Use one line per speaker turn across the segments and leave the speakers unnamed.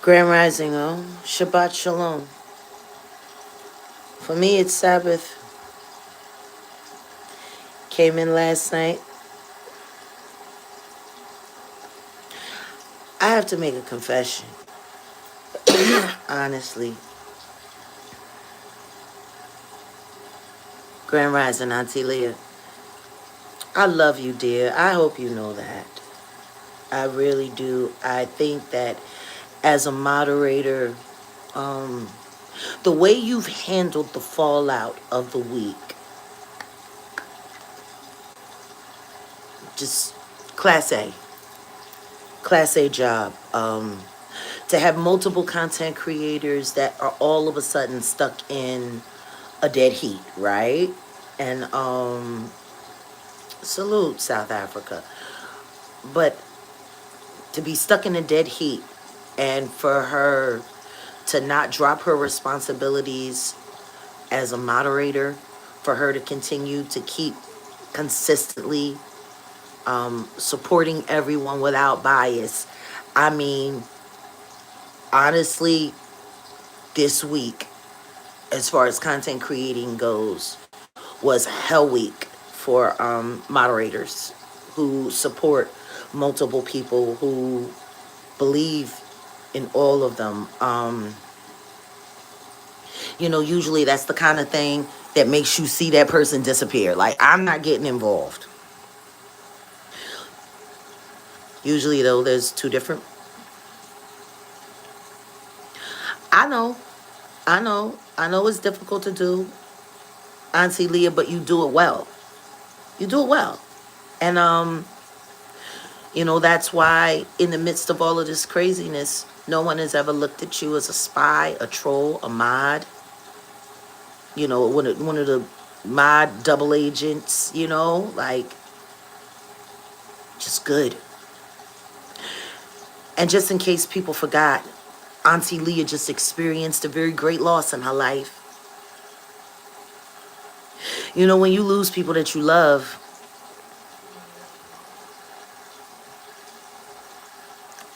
Grand Rising, oh, Shabbat Shalom. For me, it's Sabbath. Came in last night. I have to make a confession. Honestly. Grand Rising, Auntie Leah. I love you, dear. I hope you know that. I really do. I think that as a moderator, the way you've handled the fallout of the week, just class A. Class A job. To have multiple content creators that are all of a sudden stuck in a dead heat, right? And salute South Africa. But to be stuck in a dead heat and for her to not drop her responsibilities as a moderator, for her to continue to keep consistently supporting everyone without bias. I mean, honestly, this week, as far as content creating goes, was hell week for moderators who support multiple people, who believe in all of them. Usually that's the kind of thing that makes you see that person disappear. Like, I'm not getting involved. Usually, though, there's two different. I know it's difficult to do, Auntie Leah, but you do it well. You do it well. And, that's why in the midst of all of this craziness, no one has ever looked at you as a spy, a troll, a mod. One of the mod double agents, like, just good. And just in case people forgot, Auntie Leah just experienced a very great loss in her life. When you lose people that you love,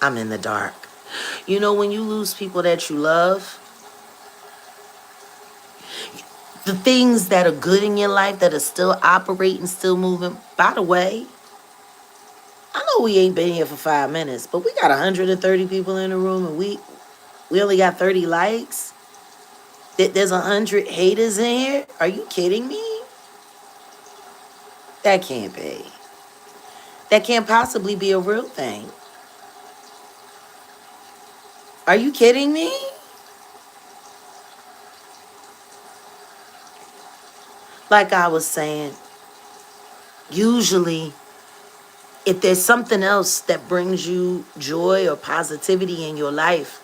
I'm in the dark. When you lose people that you love, the things that are good in your life, that are still operating, still moving. By the way, I know we ain't been here for 5 minutes, but we got 130 people in the room and we only got 30 likes. There's 100 haters in here. Are you kidding me? That can't be. That can't possibly be a real thing. Are you kidding me? Like I was saying, usually, if there's something else that brings you joy or positivity in your life,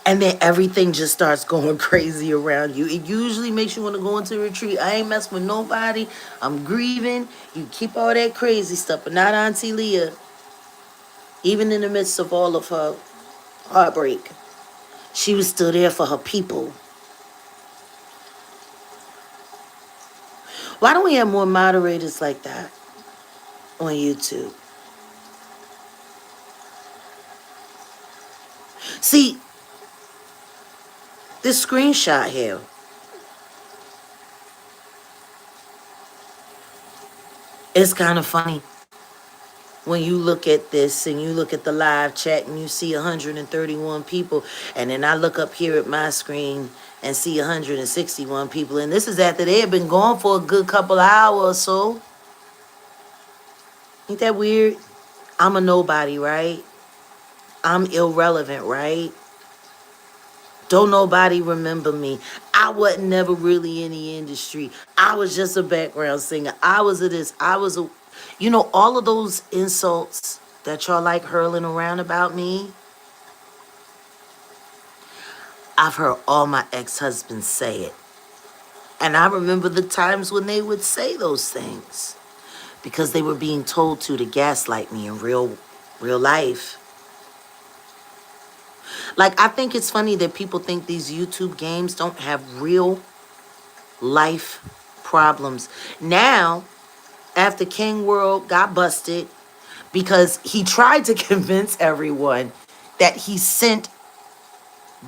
and then everything just starts going crazy around you, it usually makes you want to go into a retreat. I ain't messing with nobody. I'm grieving. You keep all that crazy stuff, but not Auntie Leah. Even in the midst of all of her heartbreak, she was still there for her people. Why don't we have more moderators like that on YouTube? See, this screenshot here, it's kind of funny when you look at this and you look at the live chat and you see 131 people, and then I look up here at my screen and see 161 people, and this is after they have been gone for a good couple hours or so. Ain't that weird? I'm a nobody, right? I'm irrelevant, right? Don't nobody remember me. I wasn't never really in the industry. I was just a background singer. I was a this. I was a... all of those insults that y'all like hurling around about me, I've heard all my ex-husbands say it. And I remember the times when they would say those things because they were being told to gaslight me in real life. Like, I think it's funny that people think these YouTube games don't have real life problems. Now, after King World got busted because he tried to convince everyone that he sent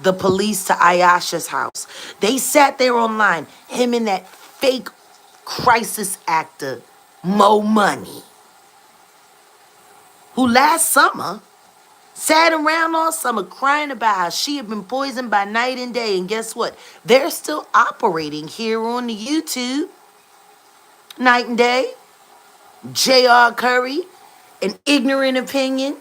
the police to Ayesha's house. They sat there online, him and that fake crisis actor, Mo Money, who last summer sat around all summer crying about how she had been poisoned by night and day. And guess what? They're still operating here on the YouTube, night and day. J.R. Curry, an ignorant opinion.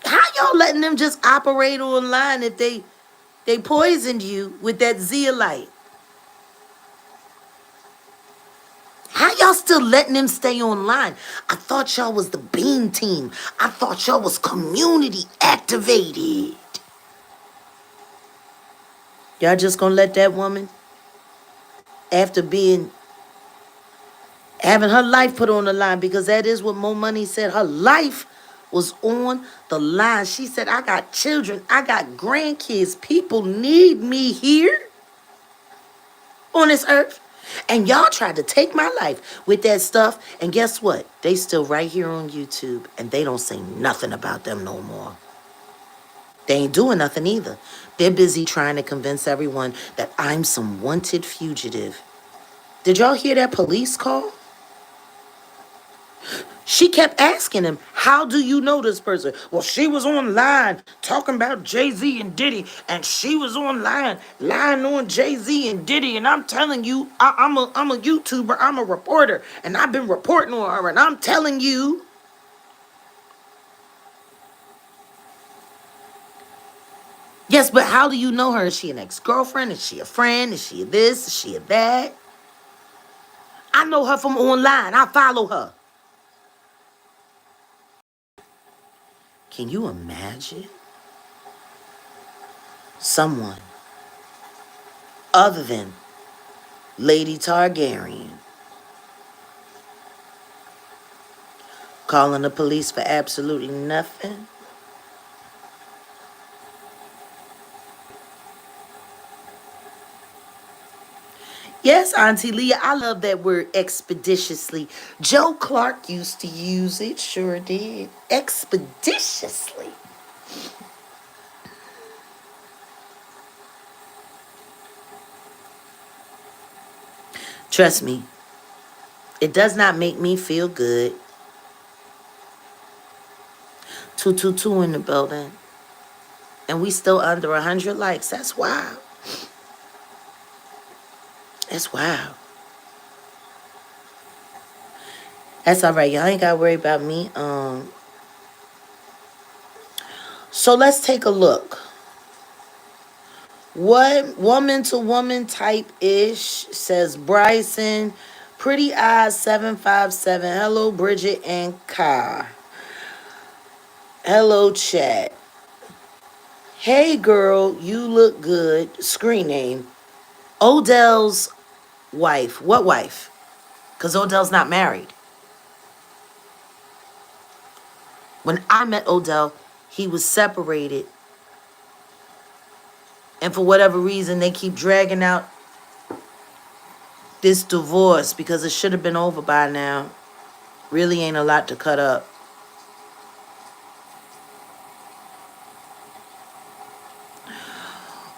How y'all letting them just operate online if they poisoned you with that zeolite? How y'all still letting them stay online? I thought y'all was the Beam Team. I thought y'all was community activated. Y'all just gonna let that woman, after having her life put on the line, because that is what Mo Money said. Her life was on the line. She said, I got children, I got grandkids. People need me here on this earth. And y'all tried to take my life with that stuff. And guess what? They still right here on YouTube. And they don't say nothing about them no more. They ain't doing nothing either. They're busy trying to convince everyone that I'm some wanted fugitive. Did y'all hear that police call? She kept asking him, how do you know this person? Well, she was online talking about Jay-Z and Diddy, and she was online lying on Jay-Z and Diddy, and I'm telling you, I'm a YouTuber, I'm a reporter, and I've been reporting on her, and I'm telling you. Yes, but how do you know her? Is she an ex-girlfriend? Is she a friend? Is she a this? Is she a that? I know her from online. I follow her. Can you imagine someone other than Lady Targaryen calling the police for absolutely nothing? Yes, Auntie Leah, I love that word expeditiously. Joe Clark used to use it, sure did. Expeditiously. Trust me, it does not make me feel good. 222 in the building. And we still under 100 likes. That's wild. That's wild. That's all right. Y'all ain't got to worry about me. So let's take a look. What woman to woman type ish, says Bryson. Pretty eyes 757. Hello, Bridget and Kai. Hello, chat. Hey girl, you look good. Screen name. Odell's wife. What wife? Because Odell's not married. When I met Odell, he was separated. And for whatever reason, they keep dragging out this divorce because it should have been over by now. Really ain't a lot to cut up.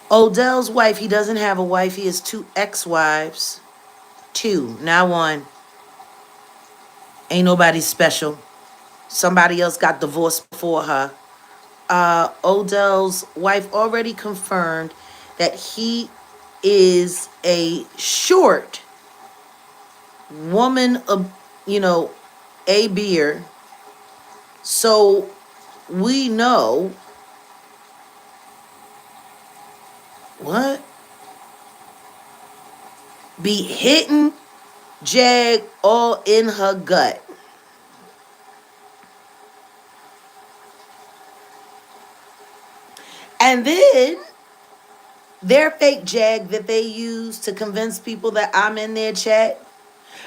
Odell's wife, he doesn't have a wife. He has 2 ex-wives. 2, not 1. Ain't nobody special. Somebody else got divorced before her. Odell's wife already confirmed that he is a short woman, a beer. So we know what? Be hitting Jag all in her gut. And then their fake Jag that they use to convince people that I'm in their chat.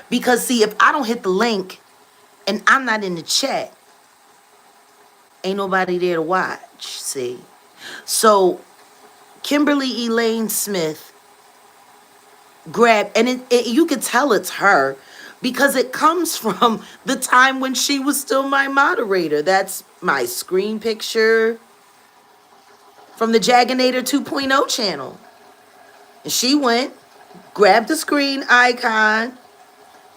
Because see, if I don't hit the link and I'm not in the chat, ain't nobody there to watch, see. So Kimberly Elaine Smith grabbed, and you could tell it's her, because it comes from the time when she was still my moderator. That's my screen picture from the Jaginator 2.0 channel. And she went, grabbed the screen icon,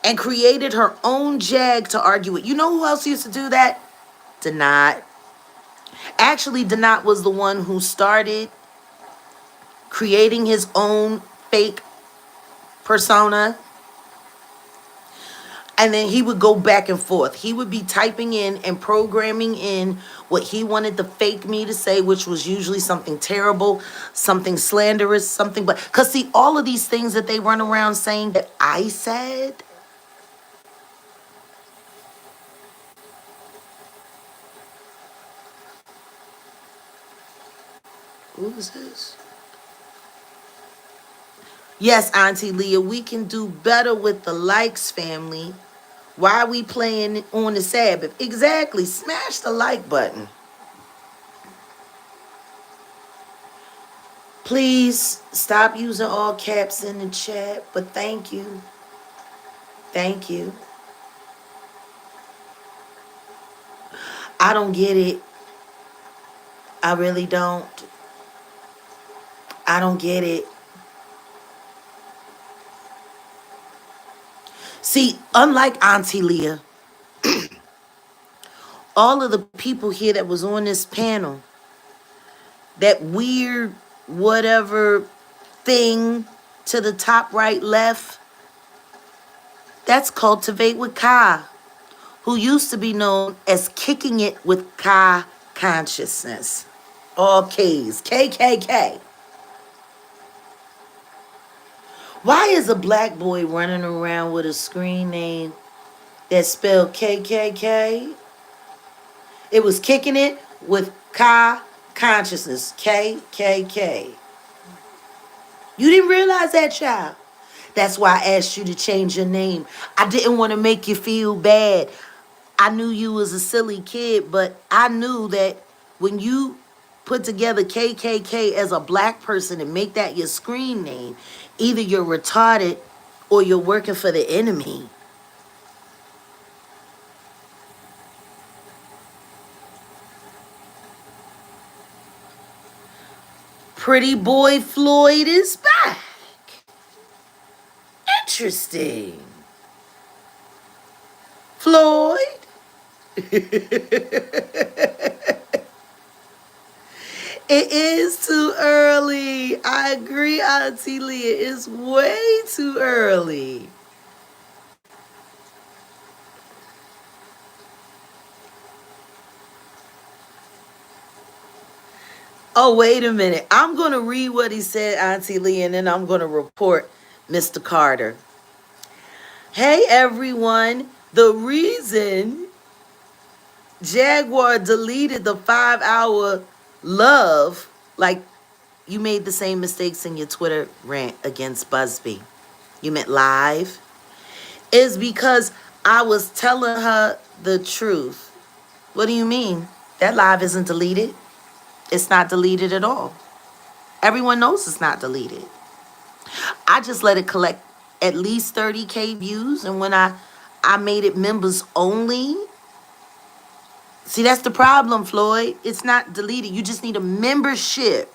and created her own Jag to argue with. You know who else used to do that? Denot. Actually, Denot was the one who started creating his own fake persona. And then he would go back and forth. He would be typing in and programming in what he wanted the fake me to say, which was usually something terrible, something slanderous, something. But because see, all of these things that they run around saying that I said, who is this? Yes, Auntie Leah, we can do better with the likes, family. Why are we playing on the Sabbath? Exactly. Smash the like button. Please stop using all caps in the chat, but thank you. Thank you. I don't get it. I really don't. I don't get it. See, unlike Auntie Leah, all of the people here that was on this panel, that weird whatever thing to the top right left, that's Cultivate with Ka, who used to be known as Kicking It with Ka Consciousness. All K's. KKK. Why is a black boy running around with a screen name that's spelled KKK? It was Kicking It with Ka Consciousness. KKK. You didn't realize that, child? That's why I asked you to change your name. I didn't want to make you feel bad. I knew you was a silly kid, but I knew that when you put together KKK as a black person and make that your screen name, either you're retarded or you're working for the enemy. Pretty boy Floyd is back. Interesting. Floyd? It is too early. I agree, Auntie Leah. It's way too early. Oh, wait a minute. I'm going to read what he said, Auntie Leah, and then I'm going to report Mr. Carter. Hey, everyone. The reason Jaguar deleted the 5-hour love, like you made the same mistakes in your Twitter rant against Busby. You meant live. Is because I was telling her the truth. What do you mean? That live isn't deleted. It's not deleted at all. Everyone knows it's not deleted. I just let it collect at least 30K views. And when I made it members only. See, that's the problem, Floyd. It's not deleted. You just need a membership.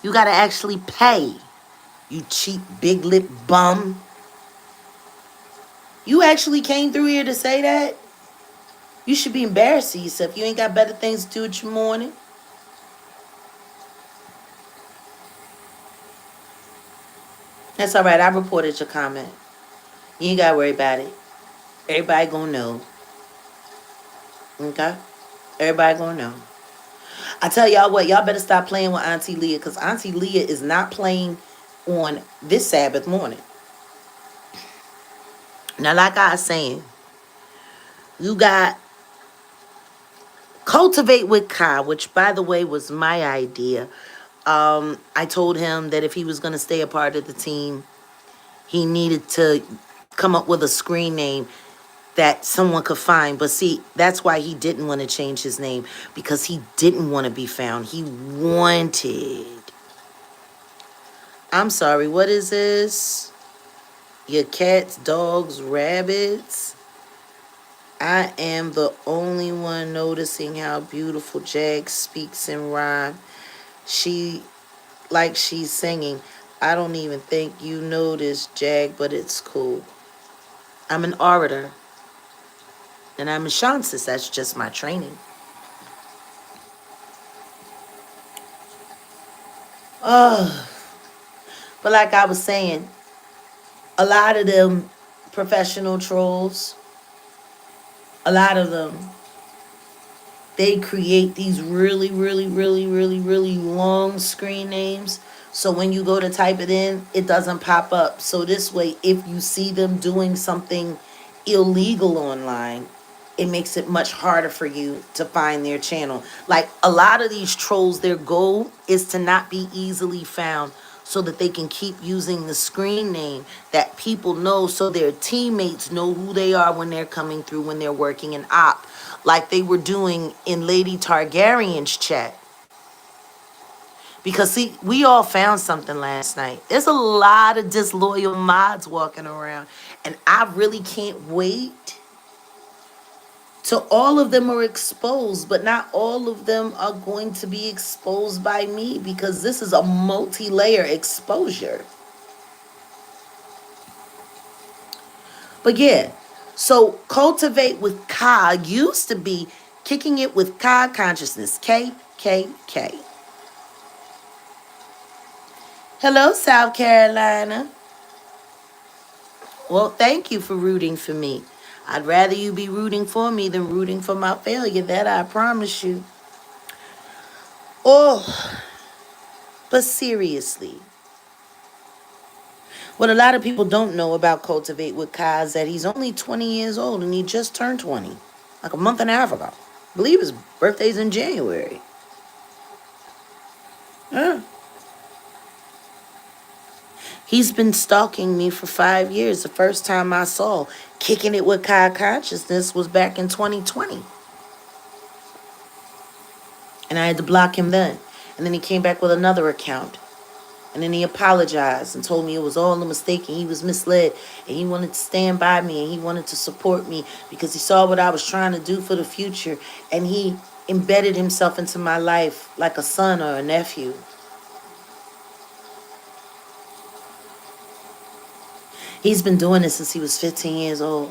You got to actually pay. You cheap, big lip bum. You actually came through here to say that? You should be embarrassed of yourself. You ain't got better things to do with your morning. That's all right. I reported your comment. You ain't got to worry about it. Everybody gonna know. Okay? Everybody gonna know. I tell y'all what, y'all better stop playing with Auntie Leah, because Auntie Leah is not playing on this Sabbath morning. Now, like I was saying, you got Cultivate with Kai, which, by the way, was my idea. I told him that if he was going to stay a part of the team, he needed to come up with a screen name that someone could find. But see, that's why he didn't want to change his name, because he didn't want to be found. He wanted... I'm sorry, what is this? Your cats, dogs, rabbits. I am the only one noticing how beautiful Jag speaks in rhyme. She, like she's singing. I don't even think you noticed, Jag, but it's cool. I'm an orator, and I'm a chances. That's just my training. Oh, but like I was saying, a lot of them professional trolls, a lot of them, they create these really long screen names. So when you go to type it in, it doesn't pop up. So this way, if you see them doing something illegal online, it makes it much harder for you to find their channel. Like a lot of these trolls, their goal is to not be easily found so that they can keep using the screen name that people know, so their teammates know who they are when they're coming through, when they're working an op, like they were doing in Lady Targaryen's chat. Because see, we all found something last night. There's a lot of disloyal mods walking around, and I really can't wait till all of them are exposed, but not all of them are going to be exposed by me, because this is a multi-layer exposure. But yeah, so cultivate with Ka used to be kicking it with Ka consciousness. K, K, K. Hello, South Carolina. Well, thank you for rooting for me. I'd rather you be rooting for me than rooting for my failure. That I promise you. Oh, but seriously, what a lot of people don't know about Cultivate with Kai is that he's only 20 years old and he just turned 20, like a month and a half ago. I believe his birthday's in January. Yeah. He's been stalking me for 5 years. The first time I saw Kicking It with Kai Consciousness was back in 2020. And I had to block him then. And then he came back with another account. And then he apologized and told me it was all a mistake and he was misled. And he wanted to stand by me and he wanted to support me because he saw what I was trying to do for the future. And he embedded himself into my life like a son or a nephew. He's been doing this since he was 15 years old.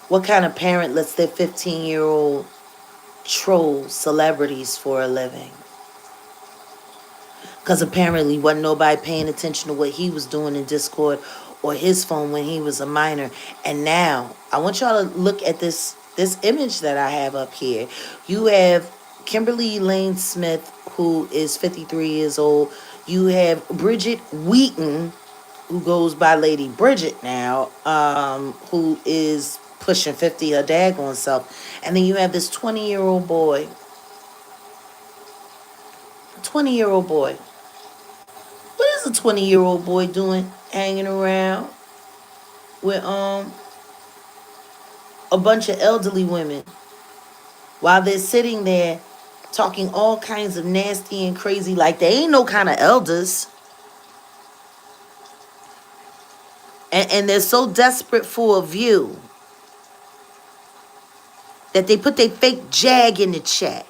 What kind of parent lets their 15-year-old troll celebrities for a living? Because apparently wasn't nobody paying attention to what he was doing in Discord or his phone when he was a minor. And now, I want y'all to look at this image that I have up here. You have Kimberly Elaine Smith, who is 53 years old. You have Bridget Wheaton, who goes by Lady Bridget now, who is pushing 50, her daggone self. And then you have this 20-year-old boy. 20-year-old boy. What is a 20-year-old boy doing hanging around with a bunch of elderly women while they're sitting there talking all kinds of nasty and crazy, like they ain't no kind of elders. And they're so desperate for a view that they put their fake Jag in the chat.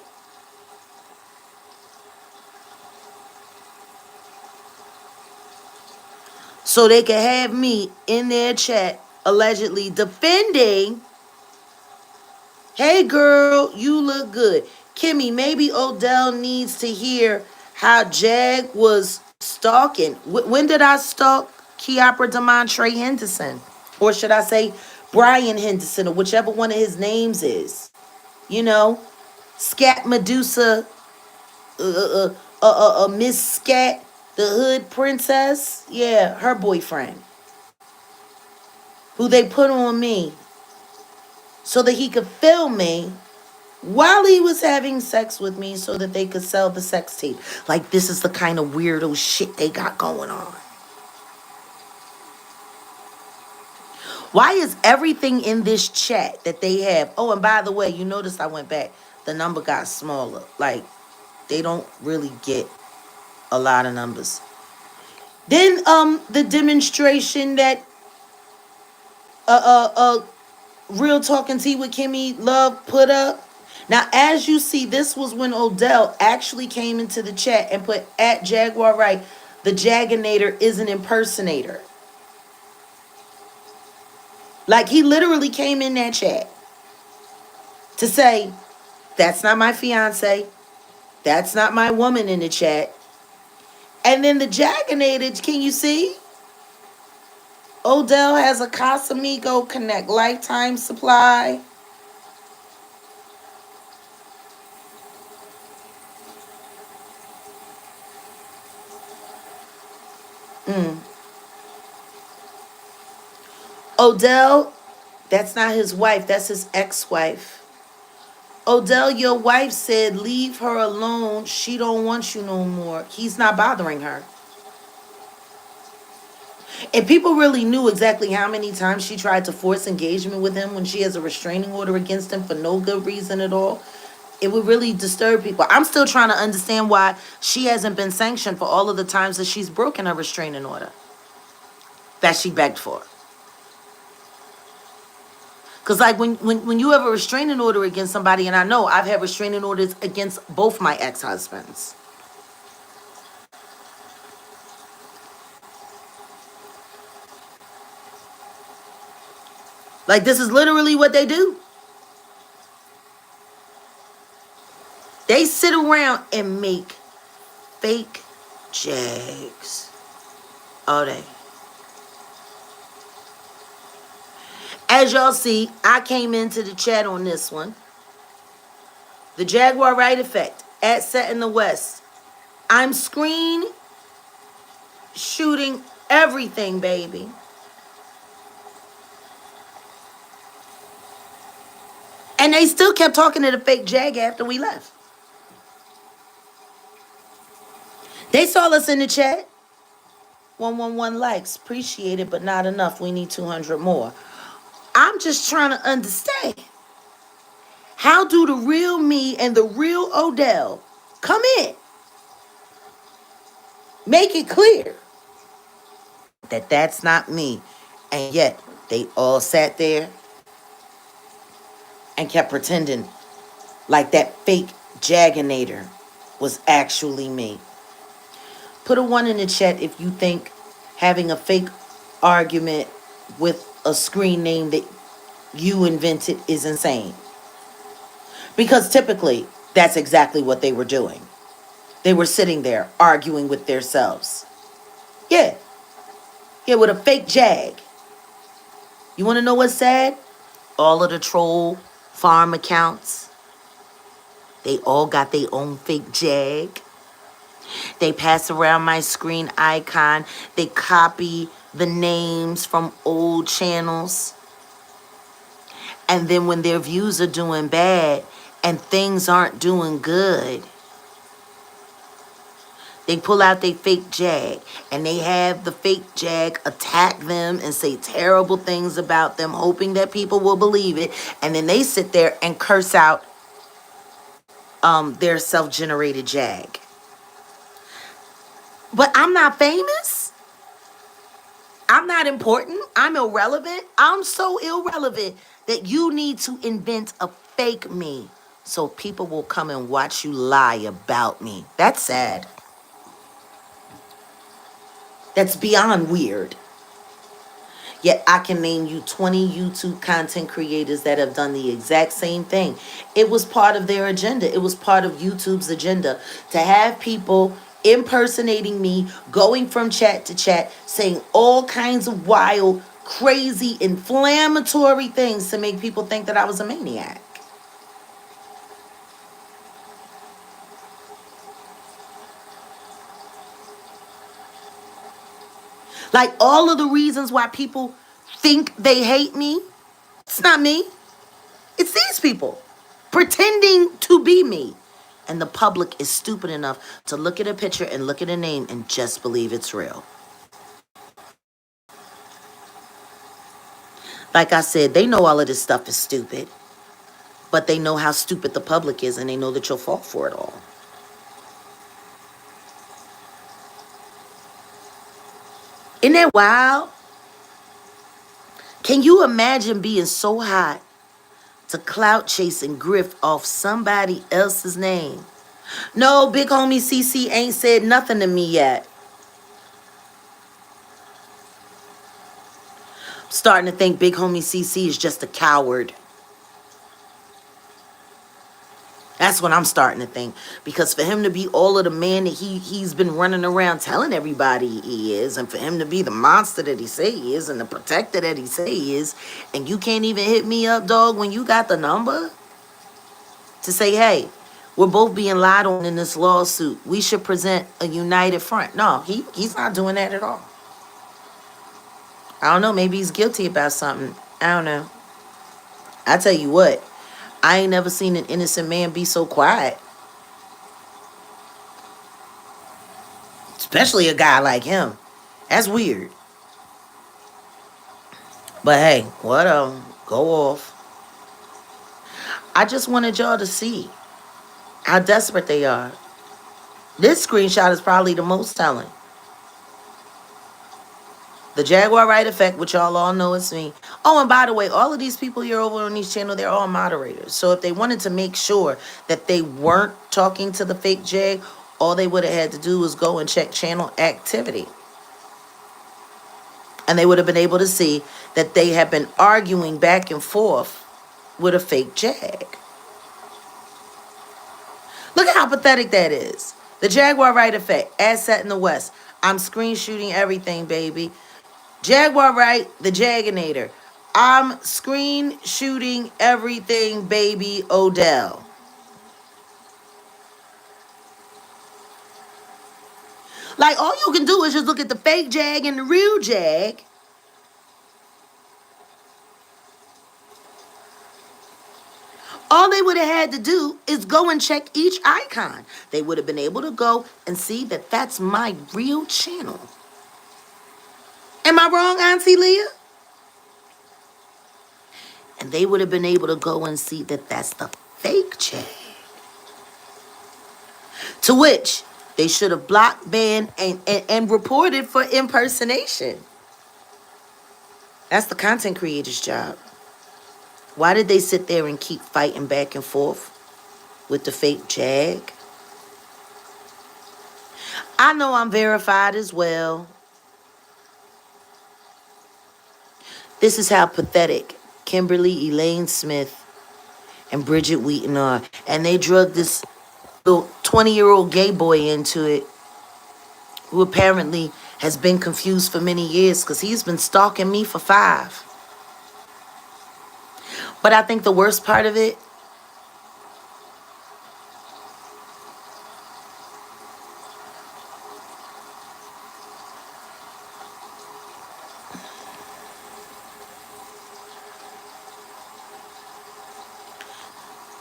So they can have me in their chat allegedly defending, hey girl, you look good. Kimmy, maybe Odell needs to hear how Jag was stalking. When did I stalk Kiapra DeMontre Henderson? Or should I say Brian Henderson, or whichever one of his names is. You know, Scat Medusa, Miss Scat, the hood princess. Yeah, her boyfriend. Who they put on me so that he could film me while he was having sex with me so that they could sell the sex tape. Like, this is the kind of weirdo shit they got going on. Why is everything in this chat that they have? Oh, and by the way, you notice I went back. The number got smaller. Like, they don't really get a lot of numbers. Then the demonstration that Real Talking Tea with Kimmy Love put up. Now, as you see, this was when Odell actually came into the chat and put at Jaguar Wright, the Jaginator is an impersonator. Like, he literally came in that chat to say, that's not my fiance. That's not my woman in the chat. And then the Jaginator, can you see? Odell has a Casamigo Connect lifetime supply. Odell, that's not his wife. That's his ex-wife. Odell, your wife said, leave her alone. She don't want you no more. He's not bothering her. And people really knew exactly how many times she tried to force engagement with him when she has a restraining order against him for no good reason at all. It would really disturb people. I'm still trying to understand why she hasn't been sanctioned for all of the times that she's broken her restraining order that she begged for. Because like when you have a restraining order against somebody, and I know I've had restraining orders against both my ex-husbands. Like, this is literally what they do. They sit around and make fake jags all day. As y'all see, I came into the chat on this one. The Jaguar Wright effect at Set in the West. I'm screen shooting everything, baby. And they still kept talking to the fake Jag after we left. They saw us in the chat. 111 likes. Appreciate it, but not enough. We need 200 more. I'm just trying to understand. How do the real me and the real Odell come in? Make it clear that that's not me. And yet, they all sat there and kept pretending like that fake Jaginator was actually me. Put a 1 in the chat if you think having a fake argument with a screen name that you invented is insane. Because typically, that's exactly what they were doing. They were sitting there arguing with themselves. Yeah. Yeah, with a fake Jag. You want to know what's sad? All of the troll farm accounts, they all got their own fake Jag. They pass around my screen icon. They copy the names from old channels. And then when their views are doing bad and things aren't doing good, they pull out their fake Jag and they have the fake Jag attack them and say terrible things about them, hoping that people will believe it. And then they sit there and curse out their self-generated Jag. But I'm not famous. I'm not important. I'm irrelevant. I'm so irrelevant that you need to invent a fake me so people will come and watch you lie about me. That's sad. That's beyond weird. Yet I can name you 20 YouTube content creators that have done the exact same thing. It was part of their agenda. It was part of YouTube's agenda to have people impersonating me, going from chat to chat, saying all kinds of wild, crazy, inflammatory things to make people think that I was a maniac. Like, all of the reasons why people think they hate me, it's not me. It's these people pretending to be me. And the public is stupid enough to look at a picture and look at a name and just believe it's real. Like I said, they know all of this stuff is stupid. But they know how stupid the public is, and they know that you'll fall for it all. Isn't that wild? Can you imagine being so hot to clout chase and grift off somebody else's name? No, big homie CC ain't said nothing to me yet. I'm starting to think big homie CC is just a coward. That's what I'm starting to think. Because for him to be all of the man that he's been running around telling everybody he is, and for him to be the monster that he say he is, and the protector that he say he is, and you can't even hit me up, dog, when you got the number to say, hey, we're both being lied on in this lawsuit. We should present a united front. No, he's not doing that at all. I don't know. Maybe he's guilty about something. I don't know. I tell you what, I ain't never seen an innocent man be so quiet. Especially a guy like him. That's weird. But hey, whatever. Go off. I just wanted y'all to see how desperate they are. This screenshot is probably the most telling. The Jaguar Wright effect, which y'all all know is me. Oh, and by the way, all of these people here over on this channel, they're all moderators. So if they wanted to make sure that they weren't talking to the fake Jag, all they would have had to do was go and check channel activity. And they would have been able to see that they have been arguing back and forth with a fake Jag. Look at how pathetic that is. The Jaguar Wright effect, as set in the West. I'm screen shooting everything, baby. Jaguar Wright, the Jaginator. I'm screen shooting everything, baby, Odell. Like, all you can do is just look at the fake Jag and the real Jag. All they would have had to do is go and check each icon. They would have been able to go and see that that's my real channel. Am I wrong, Auntie Leah? And they would have been able to go and see that that's the fake Jag. To which they should have blocked, banned, and reported for impersonation. That's the content creator's job. Why did they sit there and keep fighting back and forth with the fake Jag? I know I'm verified as well. This is how pathetic Kimberly Elaine Smith and Bridget Wheaton are. And they drugged this little 20-year-old gay boy into it, who apparently has been confused for many years because he's been stalking me for 5. But I think the worst part of it,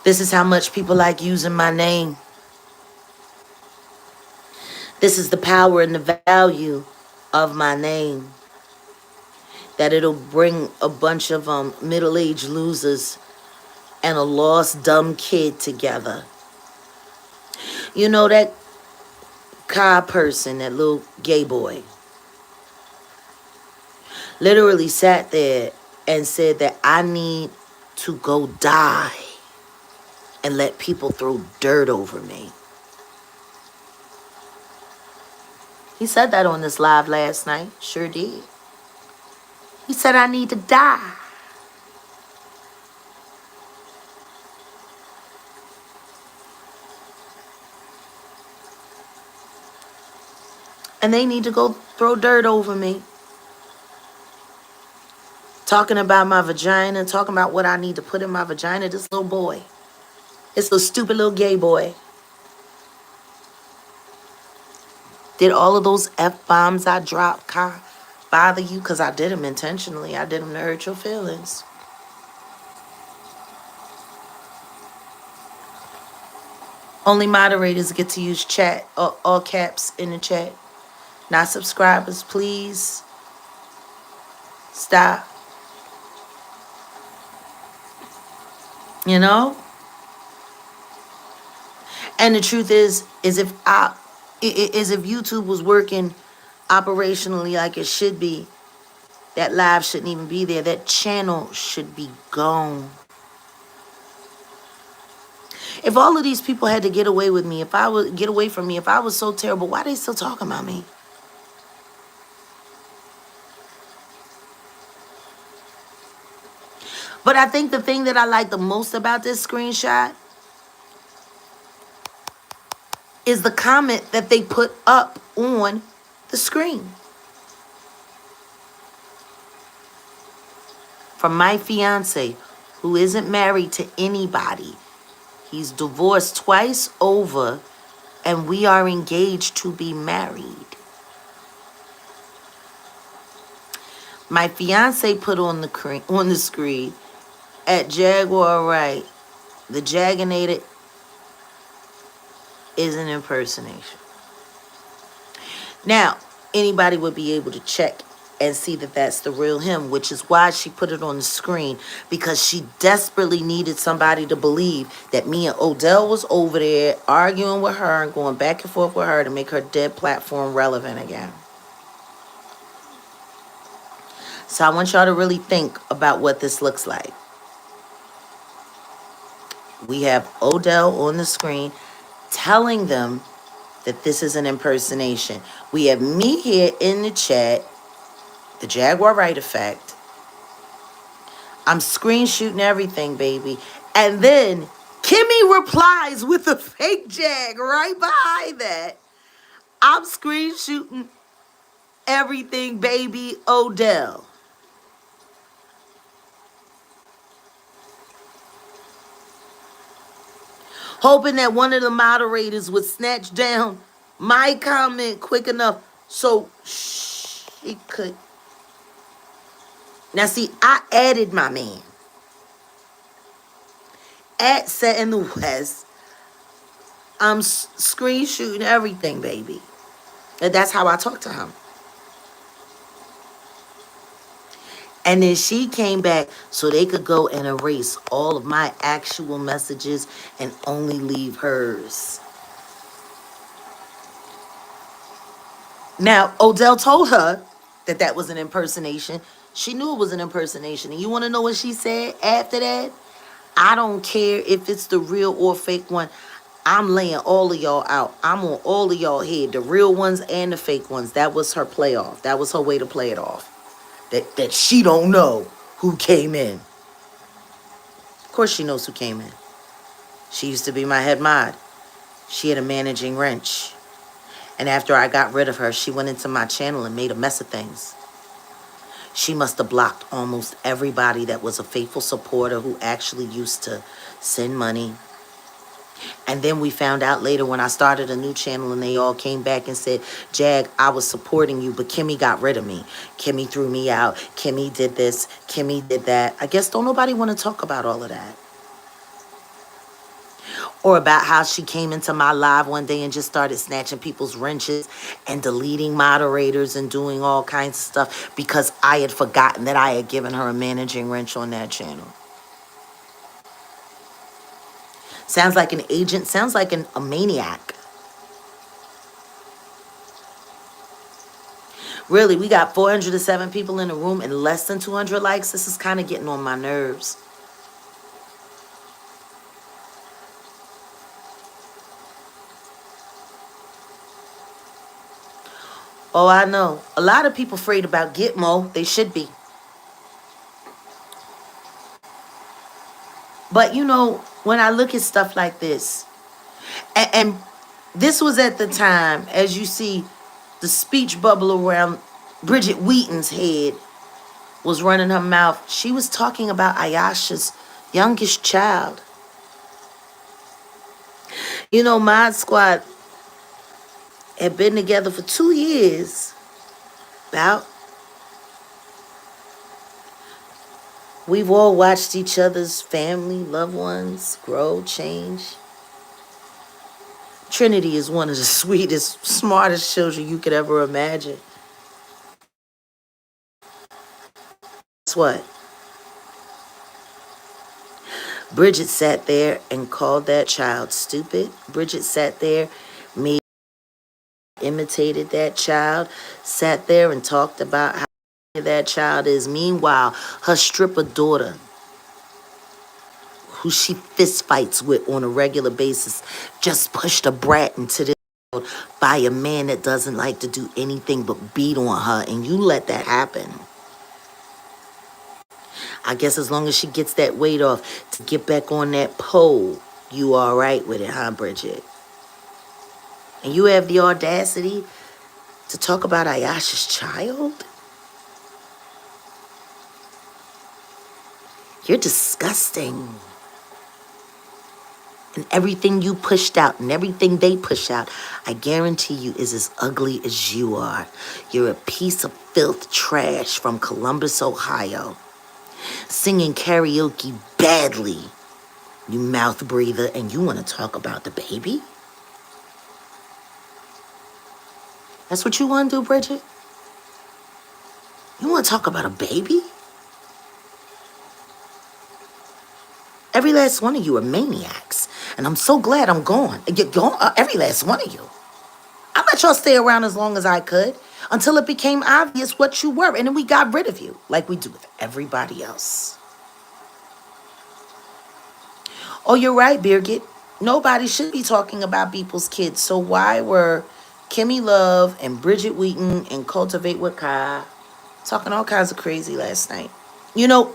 this is how much people like using my name. This is the power and the value of my name. That it'll bring a bunch of middle-aged losers and a lost dumb kid together. You know, that Kai person, that little gay boy, literally sat there and said that I need to go die and let people throw dirt over me. He said that on this live last night. Sure did. He said I need to die. And they need to go throw dirt over me. Talking about my vagina, talking about what I need to put in my vagina. This little boy. This little stupid little gay boy. Did all of those F-bombs I dropped bother you? Because I did them intentionally. I did them to hurt your feelings. Only moderators get to use chat, all caps in the chat. Not subscribers, please. Stop. You know? And the truth is if YouTube was working operationally like it should be, that live shouldn't even be there. That channel should be gone. If all of these people had to get away with me, if I would get away from me, if I was so terrible, why are they still talking about me? But I think the thing that I like the most about this screenshot is the comment that they put up on the screen. From my fiance, who isn't married to anybody. He's divorced twice over, and we are engaged to be married. My fiance put on the screen at Jaguar Wright, the Jaginator is an impersonation. Now, anybody would be able to check and see that that's the real him, which is why she put it on the screen, because she desperately needed somebody to believe that me and Odell was over there arguing with her and going back and forth with her to make her dead platform relevant again. So I want y'all to really think about what this looks like. We have Odell on the screen telling them that this is an impersonation. We have me here in the chat, the Jaguar Wright effect. I'm screen shooting everything, baby. And then Kimmy replies with a fake Jag right behind that. I'm screen shooting everything, baby, Odell. Hoping that one of the moderators would snatch down my comment quick enough so she could. Now, see, I added my man. At Set in the West, I'm screen shooting everything, baby. And that's how I talk to him. And then she came back so they could go and erase all of my actual messages and only leave hers. Now, Odell told her that that was an impersonation. She knew it was an impersonation. And you want to know what she said after that? I don't care if it's the real or fake one. I'm laying all of y'all out. I'm on all of y'all head, the real ones and the fake ones. That was her play off. That was her way to play it off. That she don't know who came in. Of course she knows who came in. She used to be my head mod. She had a managing wrench. And after I got rid of her, she went into my channel and made a mess of things. She must have blocked almost everybody that was a faithful supporter who actually used to send money. And then we found out later when I started a new channel and they all came back and said, Jag, I was supporting you, but Kimmy got rid of me. Kimmy threw me out. Kimmy did this. Kimmy did that. I guess don't nobody want to talk about all of that. Or about how she came into my live one day and just started snatching people's wrenches and deleting moderators and doing all kinds of stuff because I had forgotten that I had given her a managing wrench on that channel. Sounds like an agent. Sounds like a maniac. Really, we got 407 people in the room and less than 200 likes. This is kind of getting on my nerves. Oh, I know. A lot of people afraid about Gitmo. They should be. But, you know, when I look at stuff like this, and this was at the time, as you see, the speech bubble around Bridget Wheaton's head was running her mouth. She was talking about Ayasha's youngest child. You know, Mod Squad had been together for 2 years. We've all watched each other's family, loved ones grow, change. Trinity is one of the sweetest, smartest children you could ever imagine. Guess what? Bridget sat there and called that child stupid. Bridget sat there, made imitated that child, sat there and talked about how that child is. Meanwhile, her stripper daughter, who she fist fights with on a regular basis, just pushed a brat into this world by a man that doesn't like to do anything but beat on her, and you let that happen. I guess as long as she gets that weight off to get back on that pole, you all right with it, huh, Bridget? And you have the audacity to talk about Ayesha's child? You're disgusting. And everything you pushed out and everything they push out, I guarantee you, is as ugly as you are. You're a piece of filth trash from Columbus, Ohio, singing karaoke badly, you mouth breather, and you want to talk about the baby? That's what you want to do, Bridget? You want to talk about a baby? Every last one of you are maniacs. And I'm so glad I'm gone. You're gone, every last one of you. I let y'all stay around as long as I could until it became obvious what you were. And then we got rid of you like we do with everybody else. Oh, you're right, Birgit. Nobody should be talking about people's kids. So why were Kimmy Love and Bridget Wheaton and Cultivate with Kai talking all kinds of crazy last night? You know,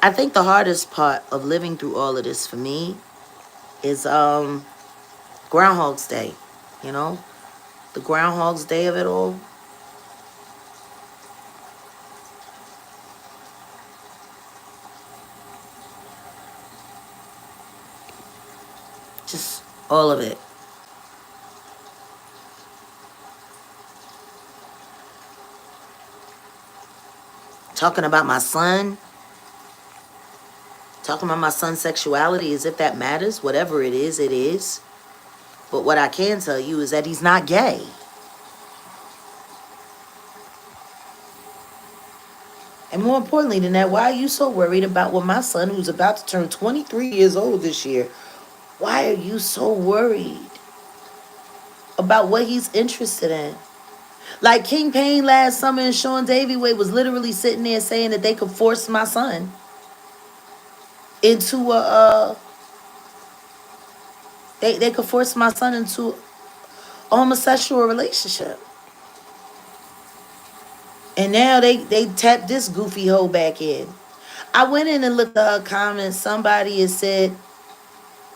I think the hardest part of living through all of this for me is Groundhog's Day, you know? The Groundhog's Day of it all. Just all of it. Talking about my son. Talking about my son's sexuality as if that matters. Whatever it is, it is. But what I can tell you is that he's not gay. And more importantly than that, why are you so worried about what my son, who's about to turn 23 years old this year, why are you so worried about what he's interested in? Like King Payne last summer and Sean Davy Way was literally sitting there saying that they could force my son into they could force my son into a homosexual relationship. And now they tapped this goofy hoe back in. I went in and looked at her comments. Somebody had said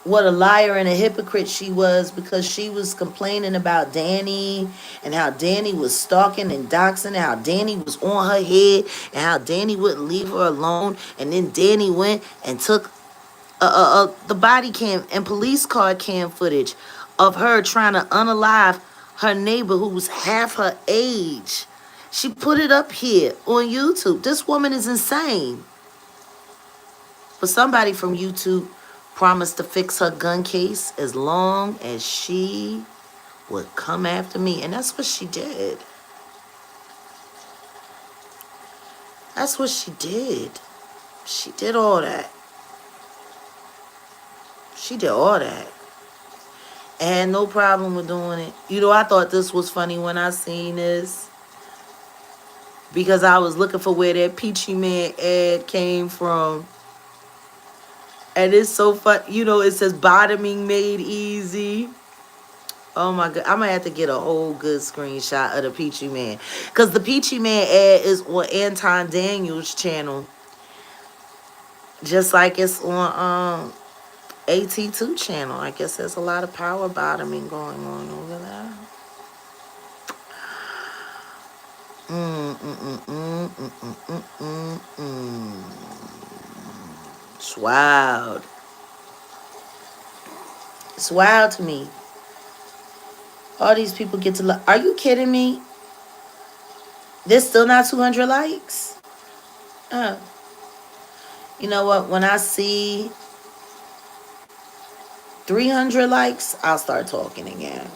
what a liar and a hypocrite she was because she was complaining about Danny and how Danny was stalking and doxing and how Danny was on her head and how Danny wouldn't leave her alone. And then Danny went and took the body cam and police car cam footage of her trying to unalive her neighbor who was half her age. She put it up here on YouTube. This woman is insane. But somebody from YouTube promised to fix her gun case as long as she would come after me. And that's what she did. That's what she did. She did all that. She did all that. And had no problem with doing it. You know, I thought this was funny when I seen this. Because I was looking for where that Peachy Man ad came from. And it's so fun. You know, it says bottoming made easy. Oh my God. I'm going to have to get a whole good screenshot of the Peachy Man. Because the Peachy Man ad is on Anton Daniels' channel. Just like it's on AT2 channel. I guess there's a lot of power bottoming going on over there. It's wild. It's wild to me. All these people get to are you kidding me? There's still not 200 likes? Oh. You know what? When I see 300 likes, I'll start talking again.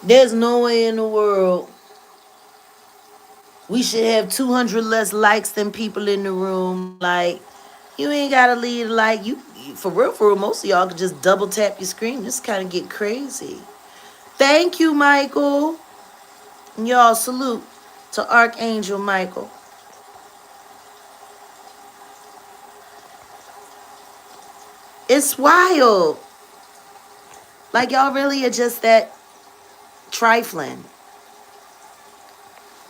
There's no way in the world we should have 200 less likes than people in the room. Like, you ain't gotta leave a like. For real, most of y'all could just double tap your screen. Just kind of get crazy. Thank you, Michael. And y'all, salute to Archangel Michael. It's wild. Like, y'all really are just that trifling.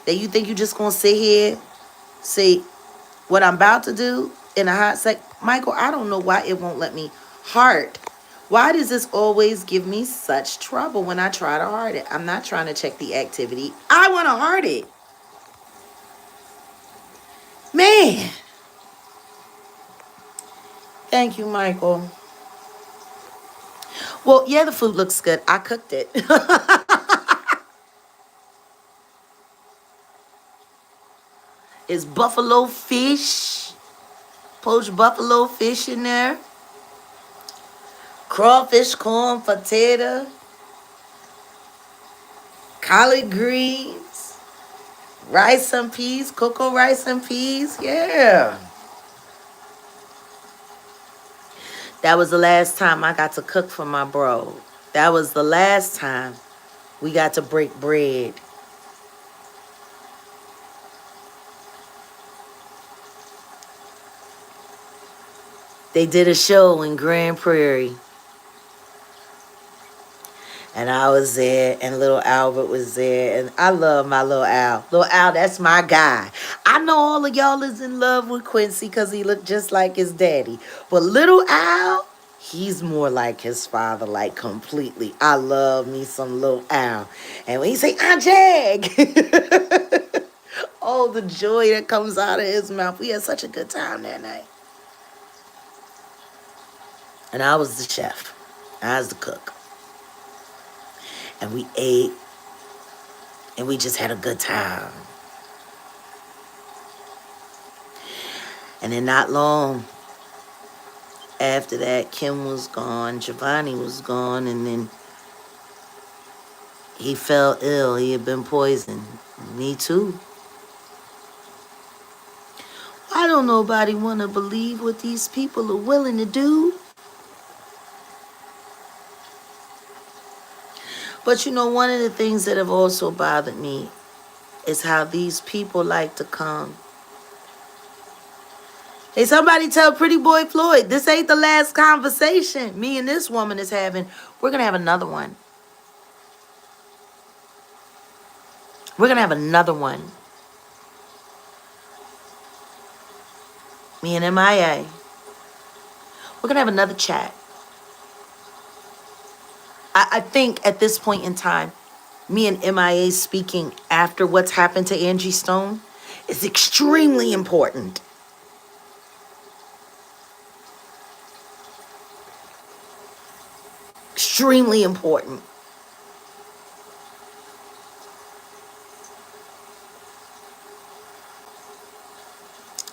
That you think you just gonna sit here, say what I'm about to do in a hot sec. Michael, I don't know why it won't let me heart. Why does this always give me such trouble when I try to heart it? I'm not trying to check the activity. I want to heart it. Man. Thank you, Michael. Well, yeah, the food looks good. I cooked it. It's buffalo fish. Poached buffalo fish in there. Crawfish, corn, potato. Collard greens. Rice and peas. Cocoa rice and peas. Yeah. That was the last time I got to cook for my bro. That was the last time we got to break bread. They did a show in Grand Prairie. And I was there, and little Albert was there, and I love my little Al. Little Al, that's my guy. I know all of y'all is in love with Quincy because he looked just like his daddy. But little Al, he's more like his father, like completely. I love me some little Al. And when he say, "Ah, Jag," oh, the joy that comes out of his mouth. We had such a good time that night. And I was the chef. I was the cook. And we ate. And we just had a good time. And then not long after that, Kim was gone, Giovanni was gone, and then he fell ill. He had been poisoned. Me too. Why don't nobody want to believe what these people are willing to do? But you know, one of the things that have also bothered me is how these people like to come. Hey, somebody tell Pretty Boy Floyd, this ain't the last conversation me and this woman is having. We're going to have another one. We're going to have another one. Me and MIA. We're going to have another chat. I think at this point in time, me and MIA speaking after what's happened to Angie Stone is extremely important. Extremely important.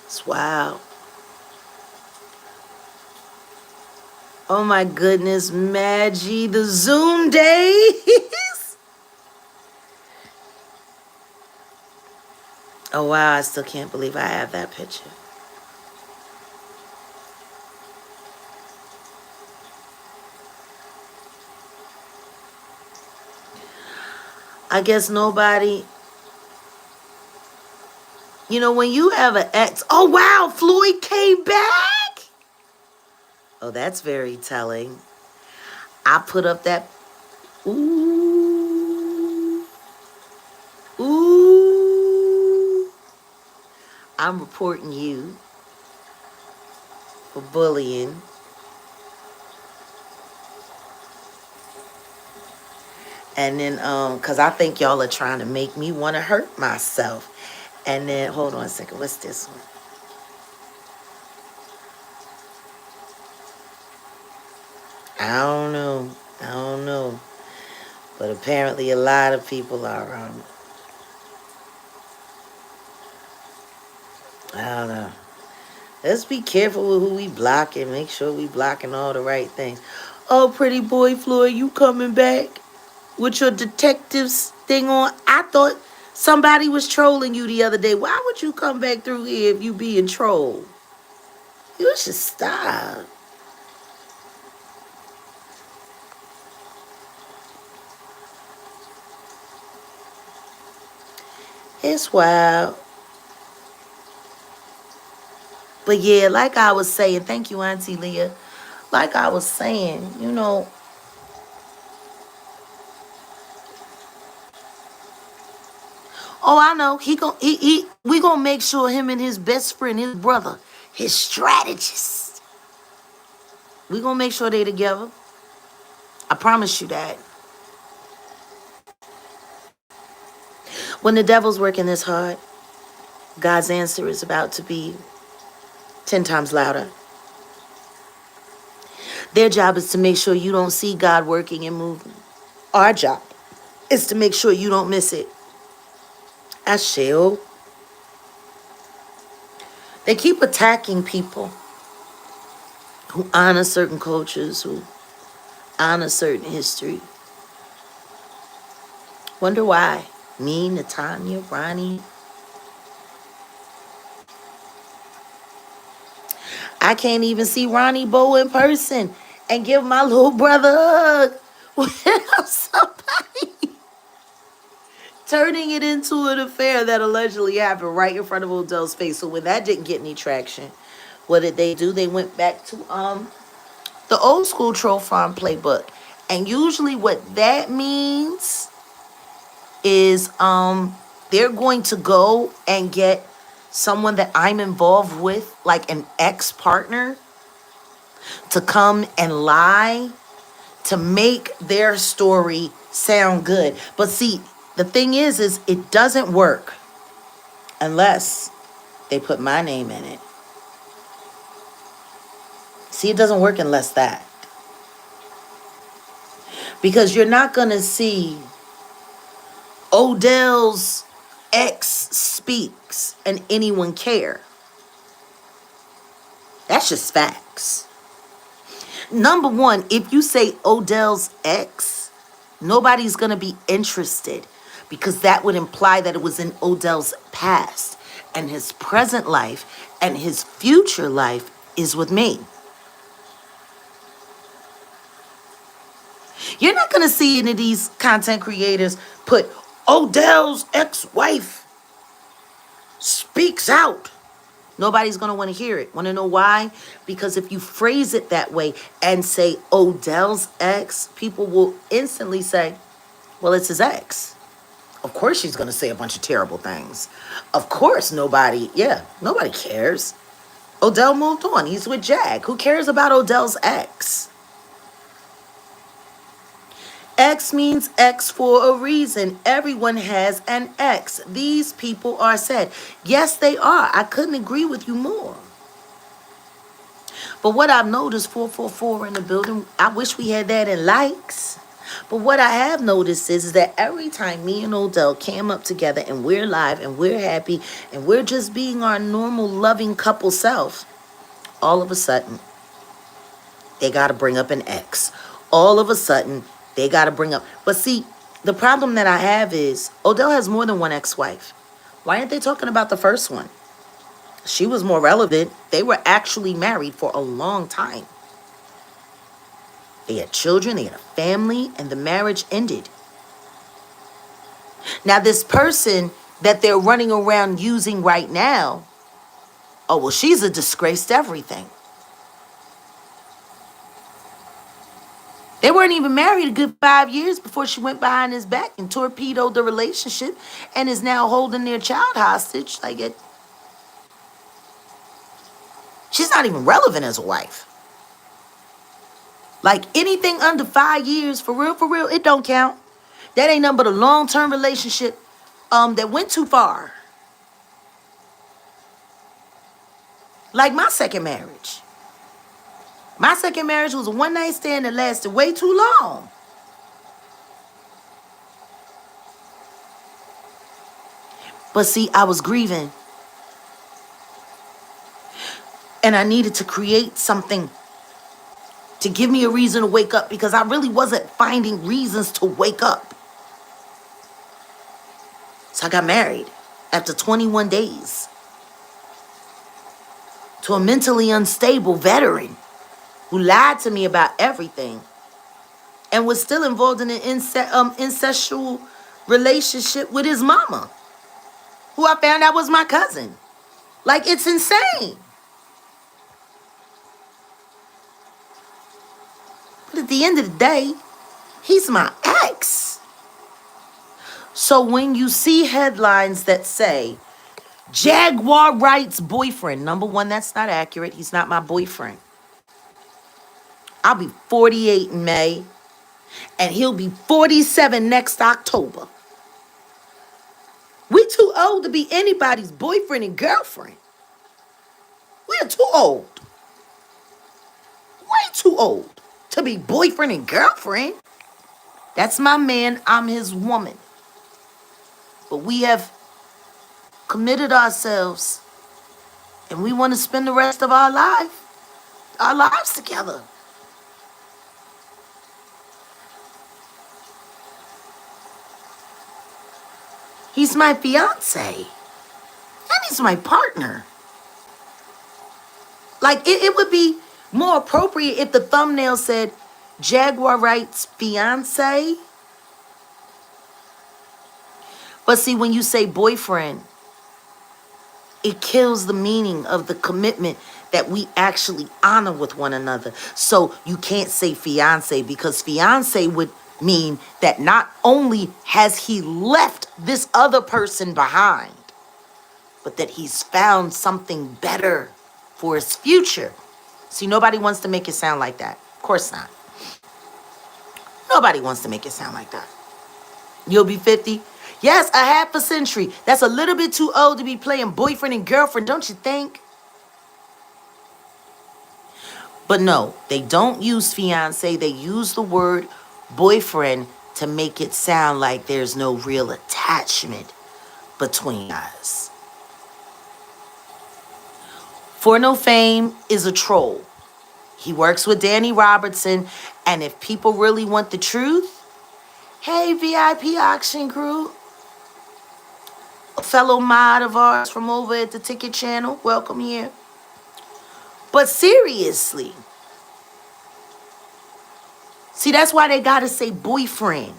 It's wild. Oh my goodness, Maggie, the Zoom days. Oh wow, I still can't believe I have that picture. I guess nobody, you know, when you have an ex, oh wow, Floyd came back. Oh, that's very telling. I put up that, ooh, ooh. I'm reporting you for bullying. And then, cause I think y'all are trying to make me want to hurt myself. And then, hold on a second, what's this one? I don't know. But apparently a lot of people are, I don't know. Let's be careful with who we block and make sure we blocking all the right things. Oh, Pretty Boy Floyd, you coming back? with your detectives thing on. I thought somebody was trolling you the other day. Why would you come back through here if you being trolled? You should stop. It's wild. But yeah, like I was saying, thank you, Auntie Leah. Like I was saying, oh, I know. We gonna make sure him and his best friend, his brother, his strategist, we gonna make sure they together. I promise you that. When the devil's working this hard, God's answer is about to be 10 times louder. Their job is to make sure you don't see God working and moving. Our job is to make sure you don't miss it. Asheo. They keep attacking people who honor certain cultures, who honor certain history. Wonder why? Me, Natanya, Ronnie. I can't even see Ronnie Bo in person and give my little brother a hug without somebody turning it into an affair that allegedly happened right in front of Odell's face. So when that didn't get any traction, what did they do? They went back to the old school troll farm playbook. And usually what that means is they're going to go and get someone that I'm involved with, like an ex-partner, to come and lie to make their story sound good. But see, the thing is it doesn't work unless they put my name in it. See, it doesn't work unless that. Because you're not going to see Odell's ex speaks and anyone care. That's just facts. Number one, if you say Odell's ex, nobody's going to be interested because that would imply that it was in Odell's past, and his present life and his future life is with me. You're not going to see any of these content creators put Odell's ex-wife speaks out. Nobody's going to want to hear it. Want to know why? Because if you phrase it that way and say Odell's ex, people will instantly say, well, it's his ex. Of course she's going to say a bunch of terrible things. Of course nobody cares. Odell moved on. He's with Jag. Who cares about Odell's ex? X means X for a reason. Everyone has an X. These people are sad. Yes, they are. I couldn't agree with you more. But what I've noticed, 444 in the building, I wish we had that in likes. But what I have noticed is that every time me and Odell came up together and we're live and we're happy and we're just being our normal loving couple self, all of a sudden, they got to bring up an X. All of a sudden, they got to bring up. But see, the problem that I have is Odell has more than one ex-wife. Why aren't they talking about the first one? She was more relevant. They were actually married for a long time. They had children, they had a family, and the marriage ended. Now, this person that they're running around using right now, oh, well, she's a disgrace to everything. They weren't even married a good 5 years before she went behind his back and torpedoed the relationship and is now holding their child hostage. She's not even relevant as a wife. Like anything under 5 years, for real, it don't count. That ain't nothing but a long-term relationship that went too far. Like my second marriage. My second marriage was a one-night stand that lasted way too long. But see, I was grieving. And I needed to create something to give me a reason to wake up, because I really wasn't finding reasons to wake up. So I got married after 21 days to a mentally unstable veteran who lied to me about everything and was still involved in an incestual relationship with his mama, who I found out was my cousin. Like, it's insane. But at the end of the day, he's my ex. So when you see headlines that say, Jaguar Wright's boyfriend, number one, that's not accurate. He's not my boyfriend. I'll be 48 in May, and he'll be 47 next October. We too old to be anybody's boyfriend and girlfriend. We're too old. Way too old to be boyfriend and girlfriend. That's my man, I'm his woman. But we have committed ourselves, and we want to spend the rest of our lives together. He's my fiance, and he's my partner. Like, it would be more appropriate if the thumbnail said, Jaguar Wright's fiance. But see, when you say boyfriend, it kills the meaning of the commitment that we actually honor with one another. So you can't say fiance, because fiance would mean that not only has he left this other person behind, but that he's found something better for his future. See, nobody wants to make it sound like that. Of course not. Nobody wants to make it sound like that. You'll be 50? Yes, a half a century. That's a little bit too old to be playing boyfriend and girlfriend, don't you think? But no, they don't use fiance. They use the word boyfriend to make it sound like there's no real attachment between us. For No Fame is a troll. He works with Danny Robertson, and if people really want the truth, hey, VIP Auction Crew, a fellow mod of ours from over at the Ticket Channel, welcome here. But seriously, see, that's why they gotta say boyfriend,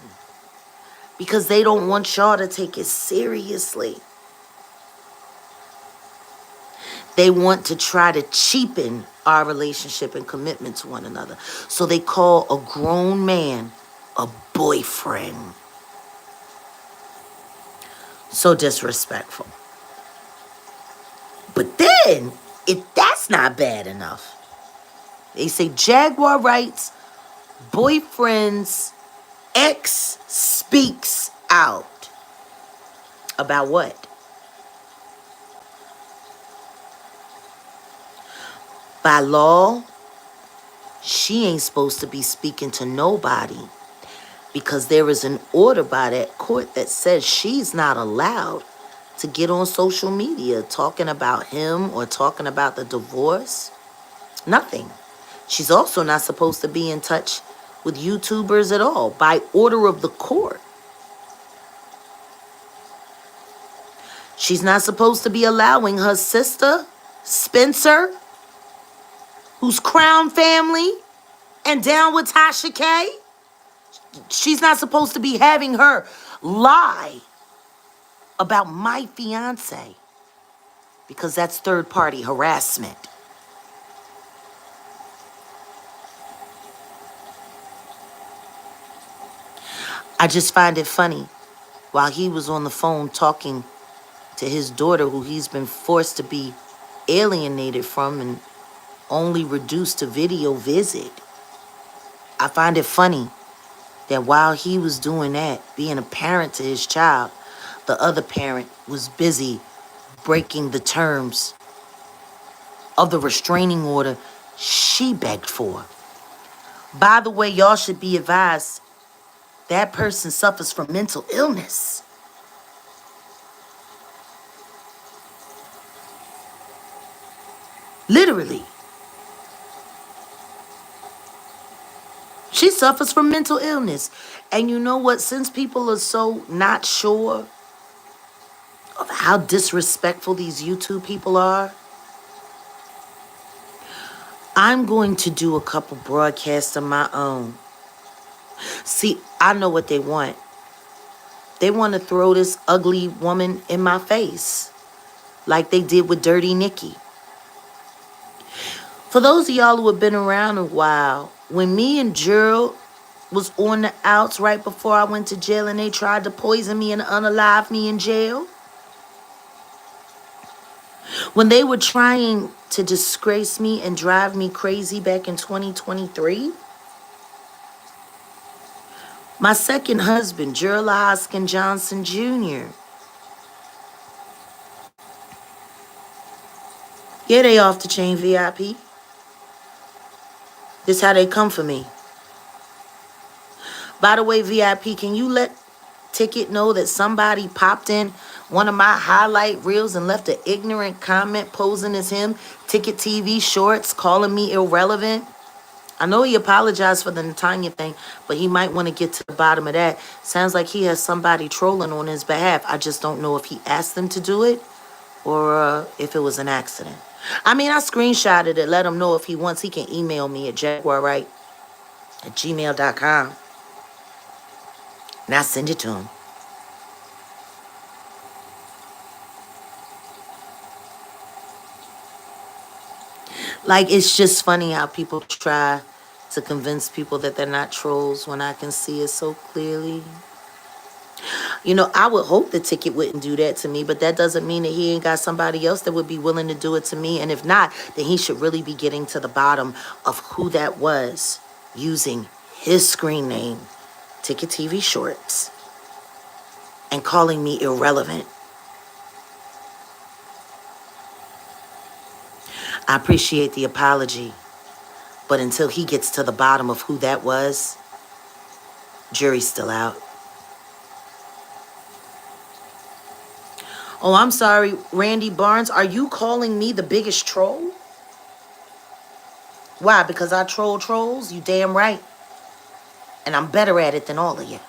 because they don't want y'all to take it seriously. They want to try to cheapen our relationship and commitment to one another. So they call a grown man a boyfriend. So disrespectful. But then, if that's not bad enough, they say Jaguar Wright's boyfriend's ex speaks out. About what? By law, she ain't supposed to be speaking to nobody, because there is an order by that court that says she's not allowed to get on social media talking about him or talking about the divorce. Nothing. She's also not supposed to be in touch with YouTubers at all, by order of the court. She's not supposed to be allowing her sister, Spencer, who's Crown family and down with Tasha K. She's not supposed to be having her lie about my fiance, because that's third-party harassment. I just find it funny, while he was on the phone talking to his daughter, who he's been forced to be alienated from and only reduced to video visit, I find it funny that while he was doing that, being a parent to his child, the other parent was busy breaking the terms of the restraining order she begged for. By the way, y'all should be advised, that person suffers from mental illness. Literally. She suffers from mental illness. And you know what? Since people are so not sure of how disrespectful these YouTube people are, I'm going to do a couple broadcasts of my own. See, I know what they want. They want to throw this ugly woman in my face, like they did with Dirty Nikki. For those of y'all who have been around a while, when me and Gerald was on the outs right before I went to jail and they tried to poison me and unalive me in jail, when they were trying to disgrace me and drive me crazy back in 2023, my second husband, Gerald Hoskin Johnson Jr., yeah, they off the chain VIP. This how they come for me. By the way, VIP, can you let Ticket know that somebody popped in one of my highlight reels and left an ignorant comment posing as him, Ticket TV Shorts, calling me irrelevant? I know he apologized for the Natanya thing, but he might want to get to the bottom of that. Sounds like he has somebody trolling on his behalf. I just don't know if he asked them to do it or if it was an accident. I mean, I screenshotted it. Let him know if he wants. He can email me at Jaguar Wright at gmail.com. And I send it to him. Like, it's just funny how people try to convince people that they're not trolls when I can see it so clearly. You know, I would hope the Ticket wouldn't do that to me, but that doesn't mean that he ain't got somebody else that would be willing to do it to me. And if not, then he should really be getting to the bottom of who that was using his screen name, Ticket TV Shorts, and calling me irrelevant. I appreciate the apology, but until he gets to the bottom of who that was, jury's still out. Oh, I'm sorry, Randy Barnes. Are you calling me the biggest troll? Why? Because I troll trolls? You damn right. And I'm better at it than all of you.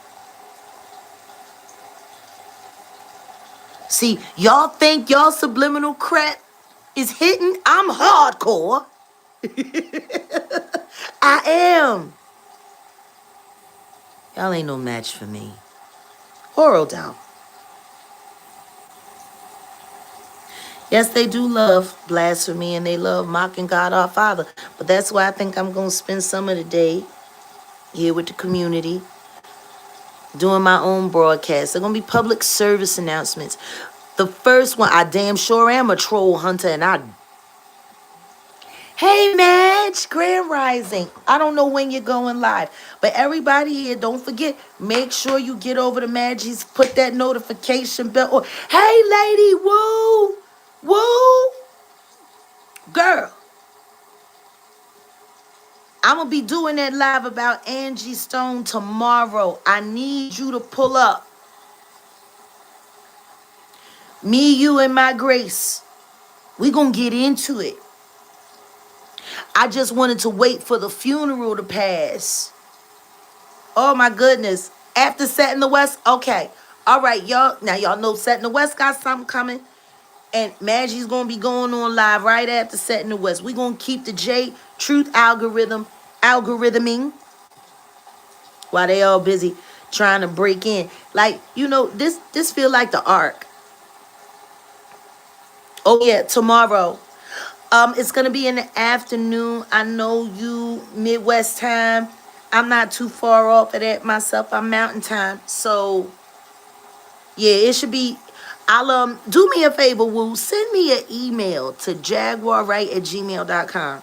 See, y'all think y'all subliminal crap is hitting? I'm hardcore. I am. Y'all ain't no match for me. Horror down. Yes, they do love blasphemy and they love mocking God our Father. But that's why I think I'm going to spend some of the day here with the community doing my own broadcasts. They're going to be public service announcements. The first one, I damn sure am a troll hunter and I... Hey, Madge, Grand Rising. I don't know when you're going live, but everybody here, don't forget, make sure you get over to Madge's, put that notification bell on. Hey, lady, woo, woo. Girl, I'm going to be doing that live about Angie Stone tomorrow. I need you to pull up. Me, you, and my Grace. We going to get into it. I just wanted to wait for the funeral to pass. Oh, my goodness. After Set in the West? Okay. All right, y'all. Now, y'all know Set in the West got something coming. And Maggie's going to be going on live right after Set in the West. We're going to keep the J Truth algorithming while they all busy trying to break in. Like, you know, this feel like the arc. Oh, yeah, tomorrow. It's going to be in the afternoon. I know you Midwest time. I'm not too far off of that myself. I'm Mountain time. So, yeah, it should be... I'll do me a favor, Woo. Send me an email to jaguarwright@gmail.com.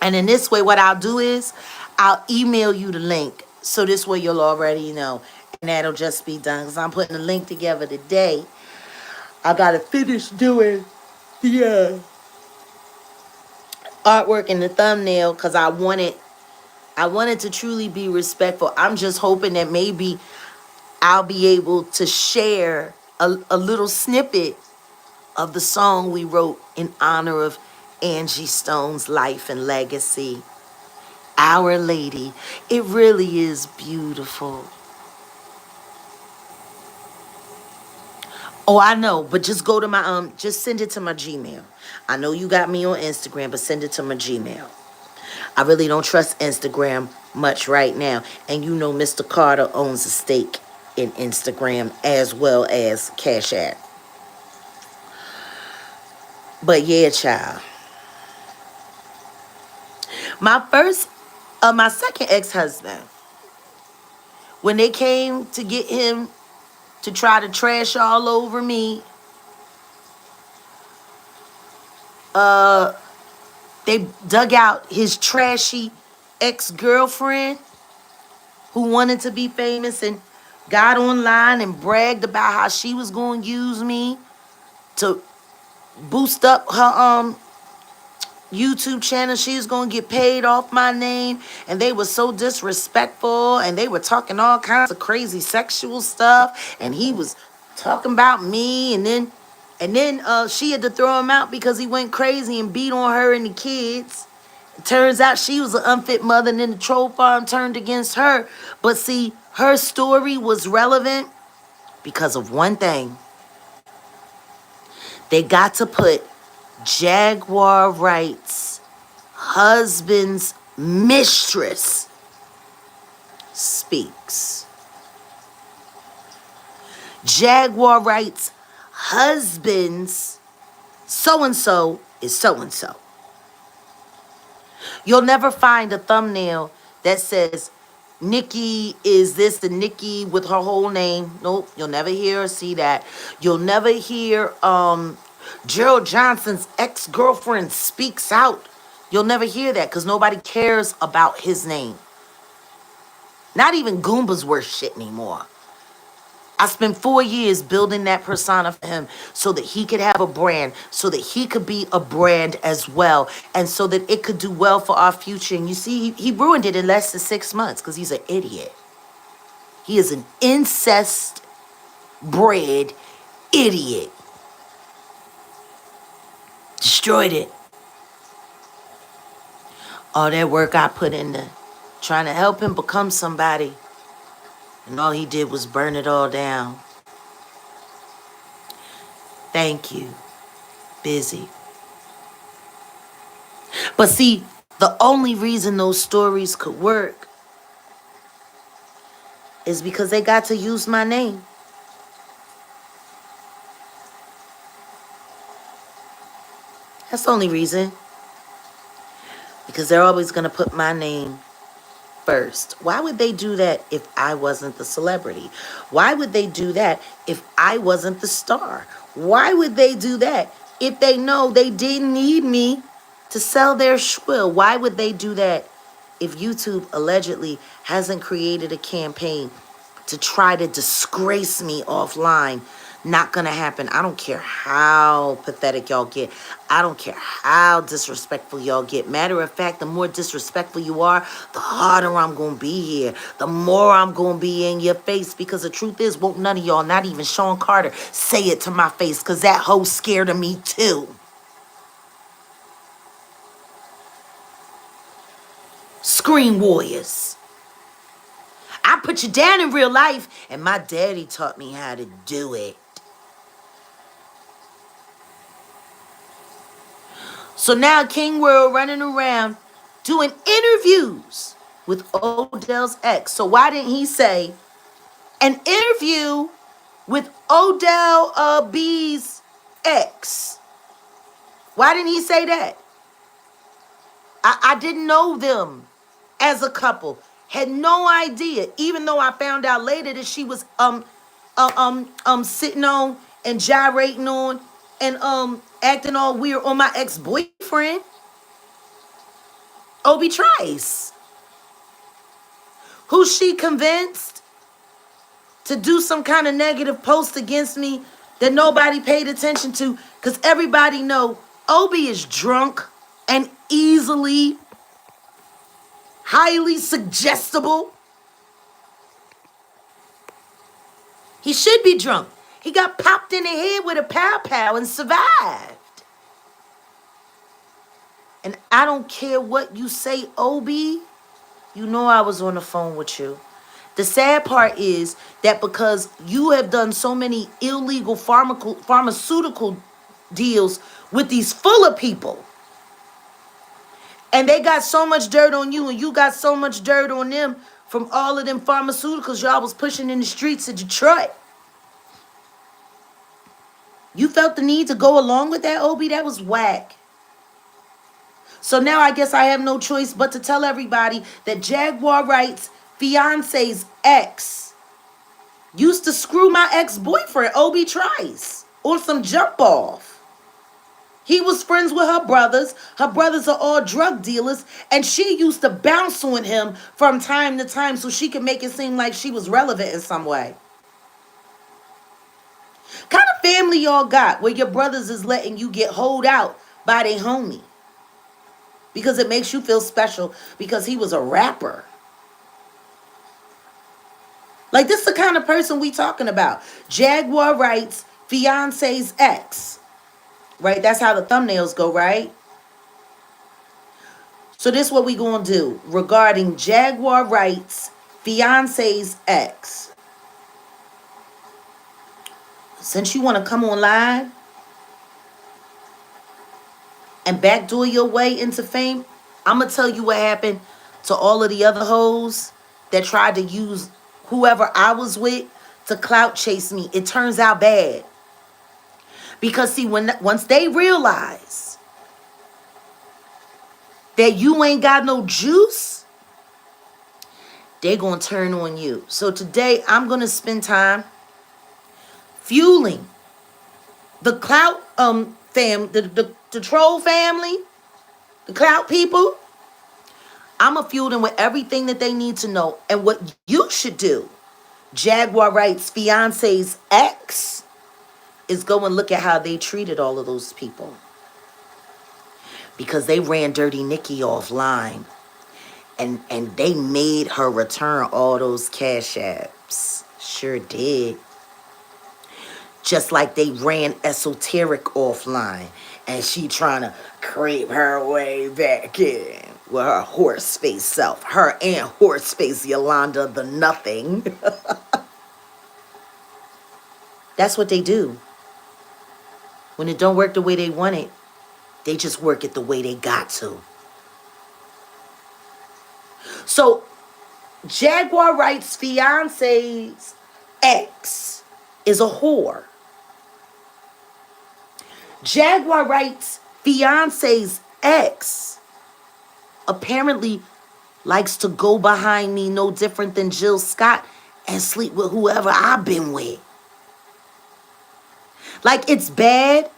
And in this way, what I'll do is I'll email you the link. So this way you'll already know. And that'll just be done. Because I'm putting the link together today. I got to finish doing the artwork and the thumbnail. Because I wanted to truly be respectful. I'm just hoping that maybe I'll be able to share a little snippet of the song we wrote in honor of Angie Stone's life and legacy. Our Lady. It really is beautiful. Oh, I know, but just go to my just send it to my Gmail. I know you got me on Instagram, but send it to my Gmail. I really don't trust Instagram much right now. And you know Mr. Carter owns a stake in Instagram as well as Cash App. But yeah, child. My second ex-husband, when they came to get him to try to trash all over me, they dug out his trashy ex-girlfriend who wanted to be famous and got online and bragged about how she was going to use me to boost up her YouTube channel. She was going to get paid off my name. And they were so disrespectful. And they were talking all kinds of crazy sexual stuff. And he was talking about me. And then she had to throw him out because he went crazy and beat on her and the kids. It turns out she was an unfit mother, and then the troll farm turned against her. But see, her story was relevant because of one thing. They got to put Jaguar Wright's husband's mistress speaks. Jaguar Wright's husband's so-and-so is so-and-so. You'll never find a thumbnail that says Nikki is this and Nikki with her whole name. Nope, you'll never hear or see that. You'll never hear Gerald Johnson's ex-girlfriend speaks out. You'll never hear that because nobody cares about his name. Not even Goomba's worth shit anymore. I spent 4 years building that persona for him so that he could have a brand, so that he could be a brand as well, and so that it could do well for our future. And you see, he ruined it in less than 6 months because he's an idiot. He is an incest-bred idiot. Destroyed it. All that work I put into trying to help him become somebody, and all he did was burn it all down. Thank you. Busy. But see, the only reason those stories could work is because they got to use my name. That's the only reason. Because they're always going to put my name first. Why would they do that if I wasn't the celebrity? Why would they do that if I wasn't the star? Why would they do that if they know they didn't need me to sell their shwill? Why would they do that if YouTube allegedly hasn't created a campaign to try to disgrace me offline? Not gonna happen. I don't care how pathetic y'all get. I don't care how disrespectful y'all get. Matter of fact, the more disrespectful you are, the harder I'm gonna be here. The more I'm gonna be in your face, because the truth is, won't none of y'all, not even Sean Carter, say it to my face, because that hoe's scared of me too. Screen warriors. I put you down in real life, and my daddy taught me how to do it. So now King World running around doing interviews with Odell's ex. So why didn't he say an interview with Odell B's ex? Why didn't he say that? I didn't know them as a couple. Had no idea. Even though I found out later that she was sitting on and gyrating on and acting all weird on my ex-boyfriend, Obi Trice, who she convinced to do some kind of negative post against me that nobody paid attention to, because everybody know Obi is drunk and easily, highly suggestible. He should be drunk. He got popped in the head with a pow-pow and survived. And I don't care what you say, Obi. You know I was on the phone with you. The sad part is that because you have done so many illegal pharmaceutical deals with these fuller people, and they got so much dirt on you, and you got so much dirt on them from all of them pharmaceuticals y'all was pushing in the streets of Detroit. You felt the need to go along with that, Obi? That was whack. So now I guess I have no choice but to tell everybody that Jaguar Wright's fiance's ex used to screw my ex-boyfriend, Obi Trice, on some jump off. He was friends with her brothers. Her brothers are all drug dealers, and she used to bounce on him from time to time so she could make it seem like she was relevant in some way. Kind of family y'all got where your brothers is letting you get holed out by their homie because it makes you feel special because he was a rapper? Like, this is the kind of person we talking about. Jaguar Wright's fiance's ex. Right? That's how the thumbnails go, right? So this is what we gonna do regarding Jaguar Wright's fiance's ex. Since you want to come online and backdoor your way into fame, I'm gonna tell you what happened to all of the other hoes that tried to use whoever I was with to clout chase me. It turns out bad. Because see, once they realize that you ain't got no juice, they gonna turn on you. So today I'm gonna spend time fueling the clout the troll family, the clout people. I'ma fuel them with everything that they need to know. And what you should do, Jaguar Wright's fiance's ex, is go and look at how they treated all of those people. Because they ran Dirty Nikki offline. And they made her return all those cash apps. Sure did. Just like they ran Esoteric offline. And she trying to creep her way back in with her horse face self. Her and horse face Yolanda the nothing. That's what they do. When it don't work the way they want it, they just work it the way they got to. So, Jaguar Wright's fiance's ex is a whore. Jaguar Wright's fiance's ex apparently likes to go behind me no different than Jill Scott and sleep with whoever I've been with. Like, it's bad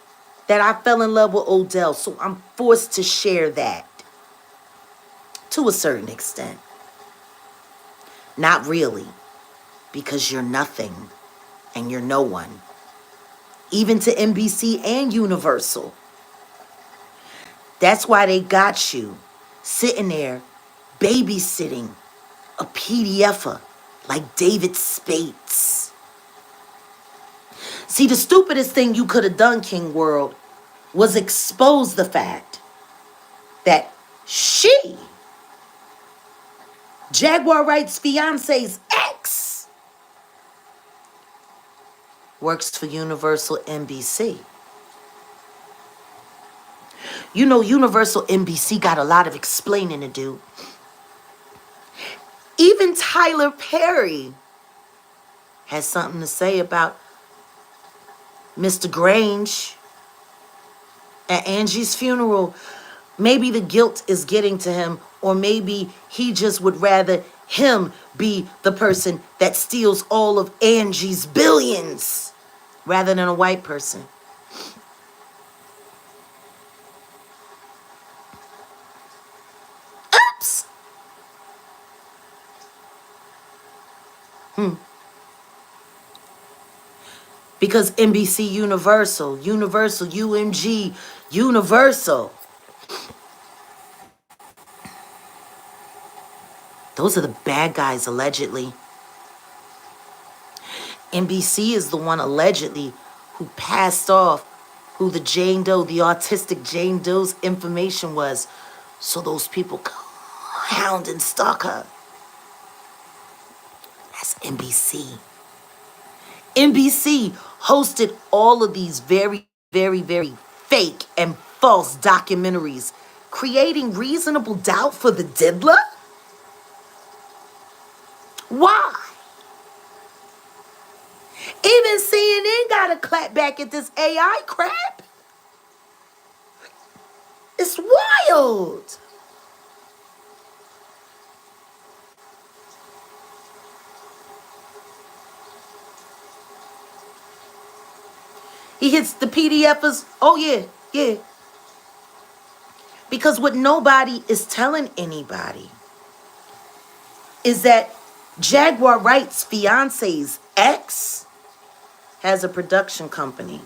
that I fell in love with Odell, so I'm forced to share that to a certain extent. Not really, because you're nothing and you're no one. Even to NBC and Universal. That's why they got you sitting there babysitting a PDFer like David Spates. See, the stupidest thing you could have done, King World, was expose the fact that she, Jaguar Wright's fiance's ex, works for Universal NBC. You know, Universal NBC got a lot of explaining to do. Even Tyler Perry has something to say about Mr. Grange at Angie's funeral. Maybe the guilt is getting to him, or maybe he just would rather him be the person that steals all of Angie's billions rather than a white person. Oops. Because NBC Universal, UMG, Universal. Those are the bad guys, allegedly. NBC is the one, allegedly, who passed off who the Jane Doe, the autistic Jane Doe's information was, so those people hound and stalk her. That's NBC. NBC hosted all of these very, very, very fake and false documentaries, creating reasonable doubt for the diddler? Why? Even CNN got to clap back at this AI crap. It's wild. He hits the PDFers. Oh, yeah, yeah. Because what nobody is telling anybody is that Jaguar Wright's fiance's ex has a production company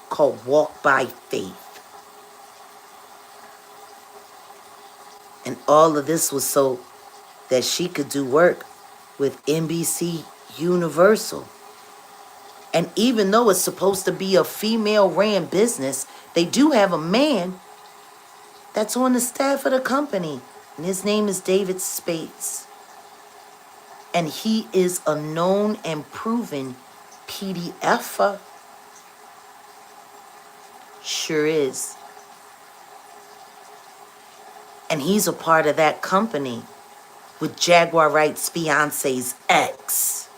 called Walk by Faith. And all of this was so that she could do work with NBC Universal. And even though it's supposed to be a female-ran business, they do have a man that's on the staff of the company. And his name is David Spates. And he is a known and proven PDFer. Sure is. And he's a part of that company with Jaguar Wright's fiance's ex.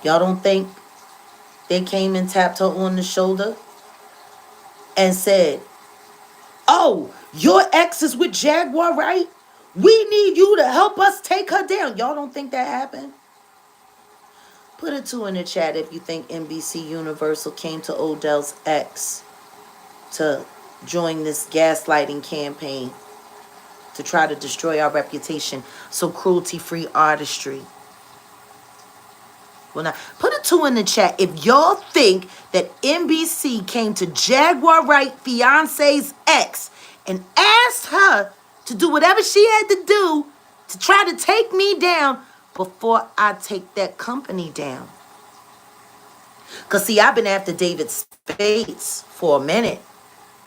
Y'all don't think they came and tapped her on the shoulder and said, "Oh, your ex is with Jaguar Wright? We need you to help us take her down." Y'all don't think that happened? Put a 2 in the chat if you think NBC Universal came to Odell's ex to join this gaslighting campaign to try to destroy our reputation. So cruelty-free artistry. Well, now, put a 2 in the chat if y'all think that NBC came to Jaguar Wright fiance's ex and asked her to do whatever she had to do to try to take me down before I take that company down. Because, see, I've been after David Spates for a minute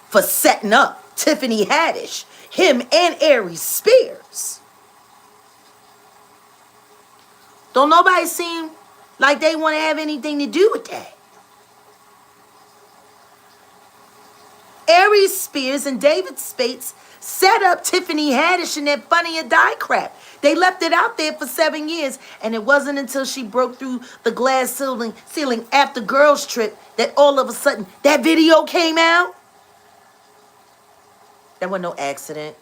for setting up Tiffany Haddish, him and Aries Spears. Don't nobody seem like they want to have anything to do with that. Aries Spears and David Spates set up Tiffany Haddish and that Funny or Die crap. They left it out there for 7 years, and it wasn't until she broke through the glass ceiling after girls' trip that all of a sudden that video came out. That wasn't no accident.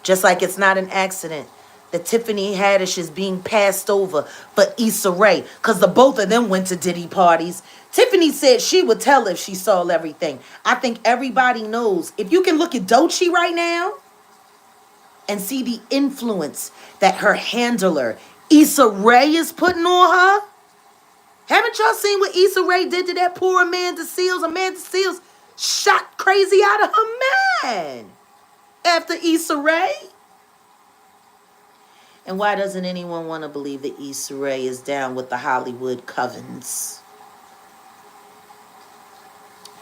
Just like it's not an accident that Tiffany Haddish is being passed over for Issa Rae, because the both of them went to Diddy parties. Tiffany said she would tell if she saw everything. I think everybody knows. If you can look at Doechii right now and see the influence that her handler, Issa Rae, is putting on her. Haven't y'all seen what Issa Rae did to that poor Amanda Seales? Amanda Seales shot crazy out of her man after Issa Rae. And why doesn't anyone want to believe that Issa Rae is down with the Hollywood covens?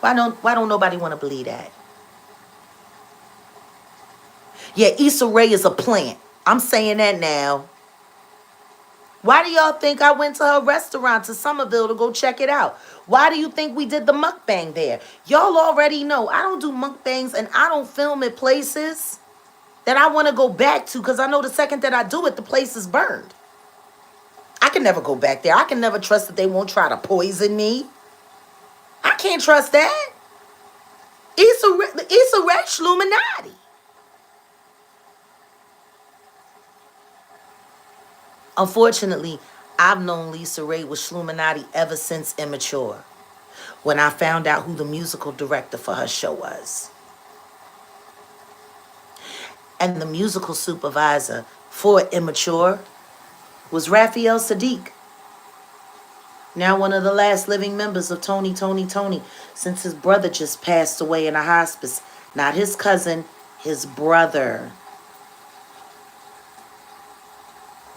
Why don't nobody want to believe that? Yeah, Issa Rae is a plant. I'm saying that now. Why do y'all think I went to her restaurant to Somerville to go check it out? Why do you think we did the mukbang there? Y'all already know I don't do mukbangs and I don't film at places that I want to go back to, because I know the second that I do it, the place is burned. I can never go back there. I can never trust that they won't try to poison me. I can't trust that. Issa Rae Shluminati. Unfortunately, I've known Lisa Rae with Shluminati ever since Immature, when I found out who the musical director for her show was. And the musical supervisor for Immature was Raphael Sadiq, now one of the last living members of Tony, since his brother just passed away in a hospice. Not his cousin, his brother.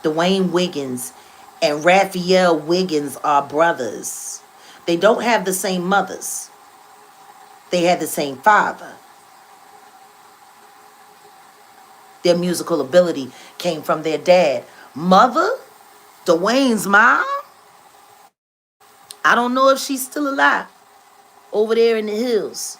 Dwayne Wiggins and Raphael Wiggins are brothers. They don't have the same mothers. They had the same father. Their musical ability came from their dad. Mother, Dwayne's mom, I don't know if she's still alive over there in the hills.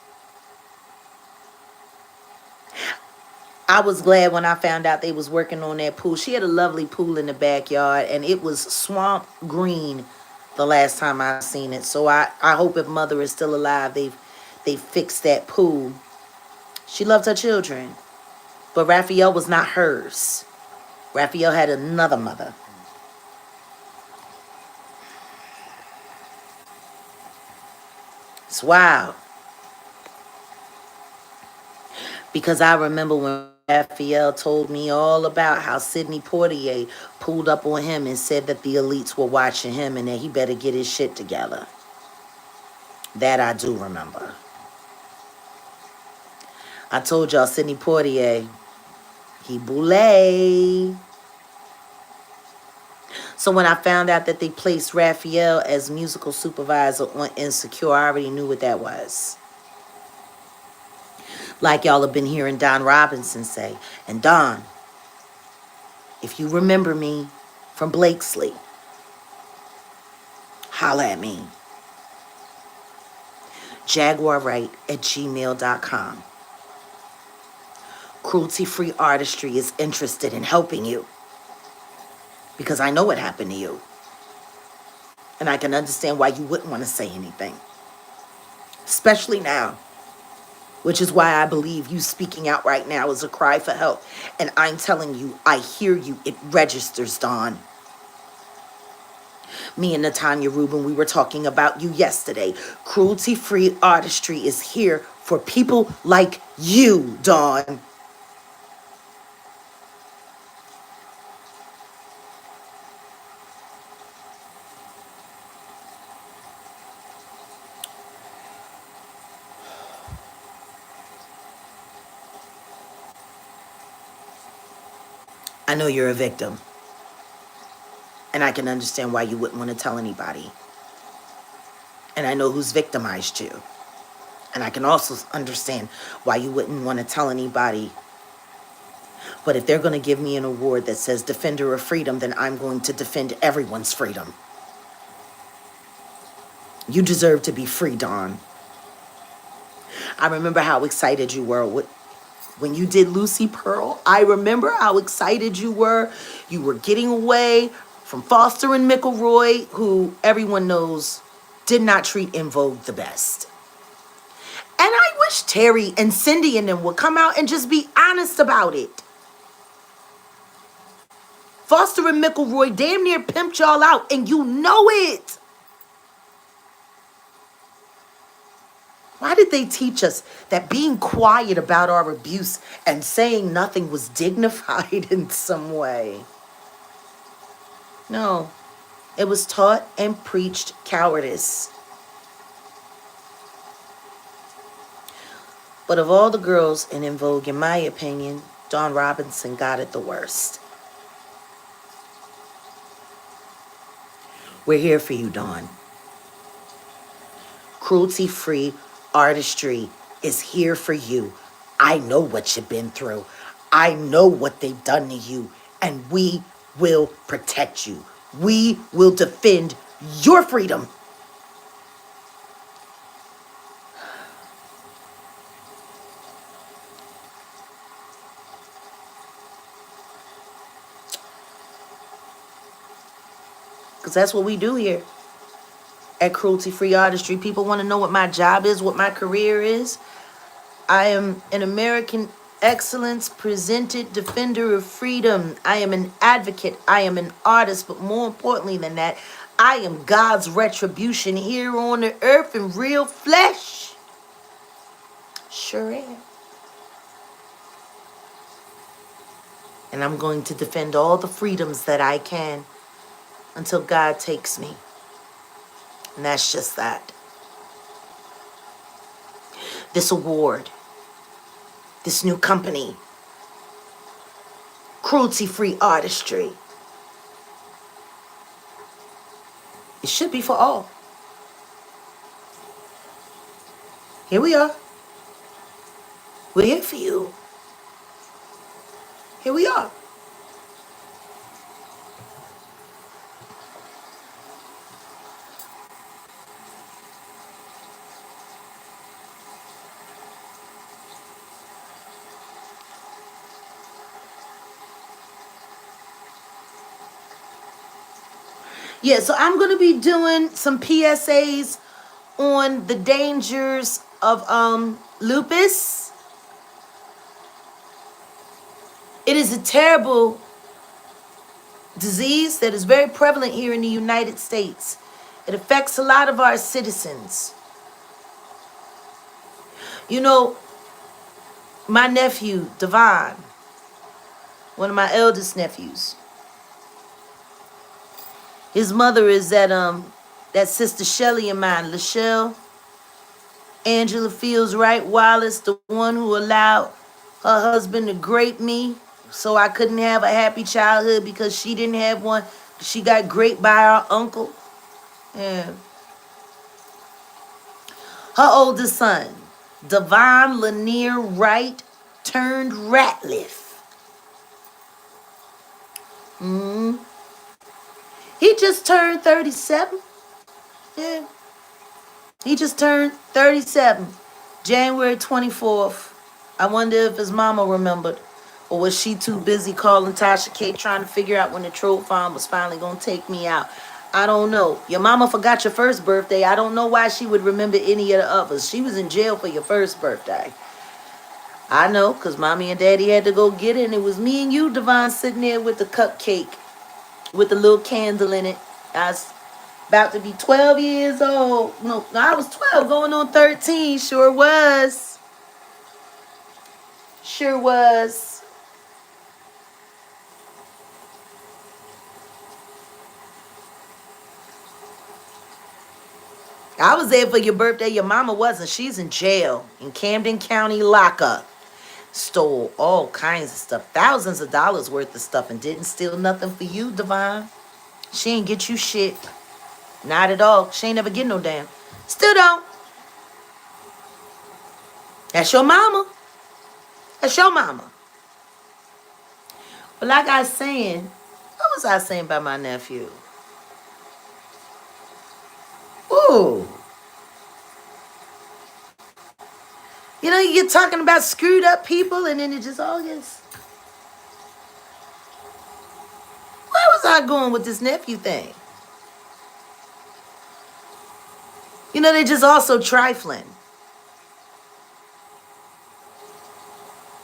I was glad when I found out they was working on that pool. She had a lovely pool in the backyard, and it was swamp green the last time I seen it. So I hope if mother is still alive, they fixed that pool. She loved her children, but Raphael was not hers. Raphael had another mother. It's wild. Because I remember when Raphael told me all about how Sidney Poitier pulled up on him and said that the elites were watching him and that he better get his shit together. That I do remember. I told y'all Sidney Poitier, he boule. So when I found out that they placed Raphael as musical supervisor on Insecure, I already knew what that was. Like y'all have been hearing Don Robinson say. And Don, if you remember me from Blakesley, holla at me. Jaguar Wright at gmail.com. Cruelty-free artistry is interested in helping you. Because I know what happened to you. And I can understand why you wouldn't want to say anything. Especially now. Which is why I believe you speaking out right now is a cry for help. And I'm telling you, I hear you. It registers, Dawn. Me and Natanya Rubin, we were talking about you yesterday. Cruelty-free artistry is here for people like you, Dawn. I know you're a victim. And I can understand why you wouldn't want to tell anybody. And I know who's victimized you. And I can also understand why you wouldn't want to tell anybody. But if they're going to give me an award that says Defender of Freedom, then I'm going to defend everyone's freedom. You deserve to be free, Dawn. I remember how excited you were when you did Lucy Pearl. I remember how excited you were. You were getting away from Foster and McElroy, who everyone knows did not treat En Vogue the best. And I wish Terry and Cindy and them would come out and just be honest about it. Foster and McElroy damn near pimped y'all out, and you know it. Why did they teach us that being quiet about our abuse and saying nothing was dignified in some way? No, it was taught and preached cowardice. But of all the girls in En Vogue, in my opinion, Dawn Robinson got it the worst. We're here for you, Dawn. Cruelty-free artistry is here for you. I know what you've been through. I know what they've done to you. And we will protect you. We will defend your freedom. Because that's what we do here at Cruelty-Free Artistry. People want to know what my job is, what my career is. I am an American excellence presented defender of freedom. I am an advocate. I am an artist. But more importantly than that, I am God's retribution here on the earth in real flesh. Sure am. And I'm going to defend all the freedoms that I can until God takes me. And that's just that. This award, this new company, Cruelty-Free Artistry, it should be for all. Here we are. We're here for you. Here we are. Yeah, so I'm going to be doing some PSAs on the dangers of lupus. It is a terrible disease that is very prevalent here in the United States. It affects a lot of our citizens. You know, my nephew, Devon, one of my eldest nephews, his mother is that sister Shelly of mine, Lachelle, Angela Fields Wright Wallace, the one who allowed her husband to grape me so I couldn't have a happy childhood because she didn't have one. She got raped by her uncle. Yeah. Her oldest son, Devon Lanier Wright, turned Ratliff. He just turned 37. Yeah. He just turned 37. January 24th. I wonder if his mama remembered. Or was she too busy calling Tasha K trying to figure out when the troll farm was finally going to take me out? I don't know. Your mama forgot your first birthday. I don't know why she would remember any of the others. She was in jail for your first birthday. I know, because mommy and daddy had to go get it. And it was me and you, Devon, sitting there with the cupcake with the little candle in it. I was about to be 12 years old. No, I was 12 going on 13. Sure was. Sure was. I was there for your birthday. Your mama wasn't. She's in jail in Camden County lockup. Stole all kinds of stuff. Thousands of dollars worth of stuff and didn't steal nothing for you, Devon. She ain't get you shit. Not at all. She ain't never get no damn. Still don't. That's your mama. That's your mama. But like I was saying, what was I saying about my nephew? Ooh. You know, you get talking about screwed up people and then it just all gets... Where was I going with this nephew thing? You know, they're just also trifling.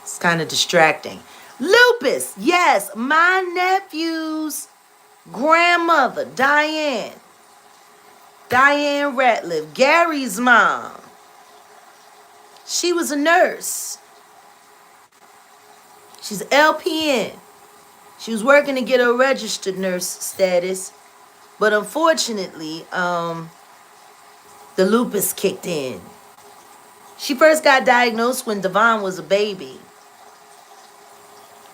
It's kind of distracting. Lupus. Yes, my nephew's grandmother, Diane Ratliff, Gary's mom. She was a nurse. She's LPN. She was working to get her registered nurse status. But unfortunately, the lupus kicked in. She first got diagnosed when Devon was a baby.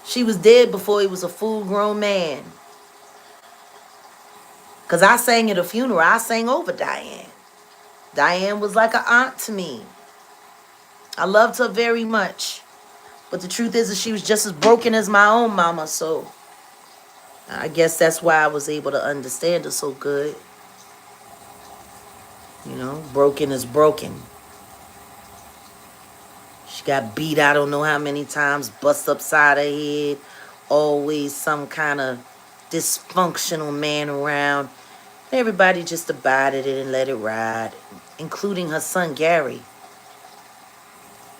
She was dead before he was a full-grown man. Because I sang at a funeral. I sang over Diane. Diane was like an aunt to me. I loved her very much. But the truth is that she was just as broken as my own mama. So I guess that's why I was able to understand her so good. You know, broken is broken. She got beat I don't know how many times, bust upside her head. Always some kind of dysfunctional man around. Everybody just abided it and let it ride, including her son Gary,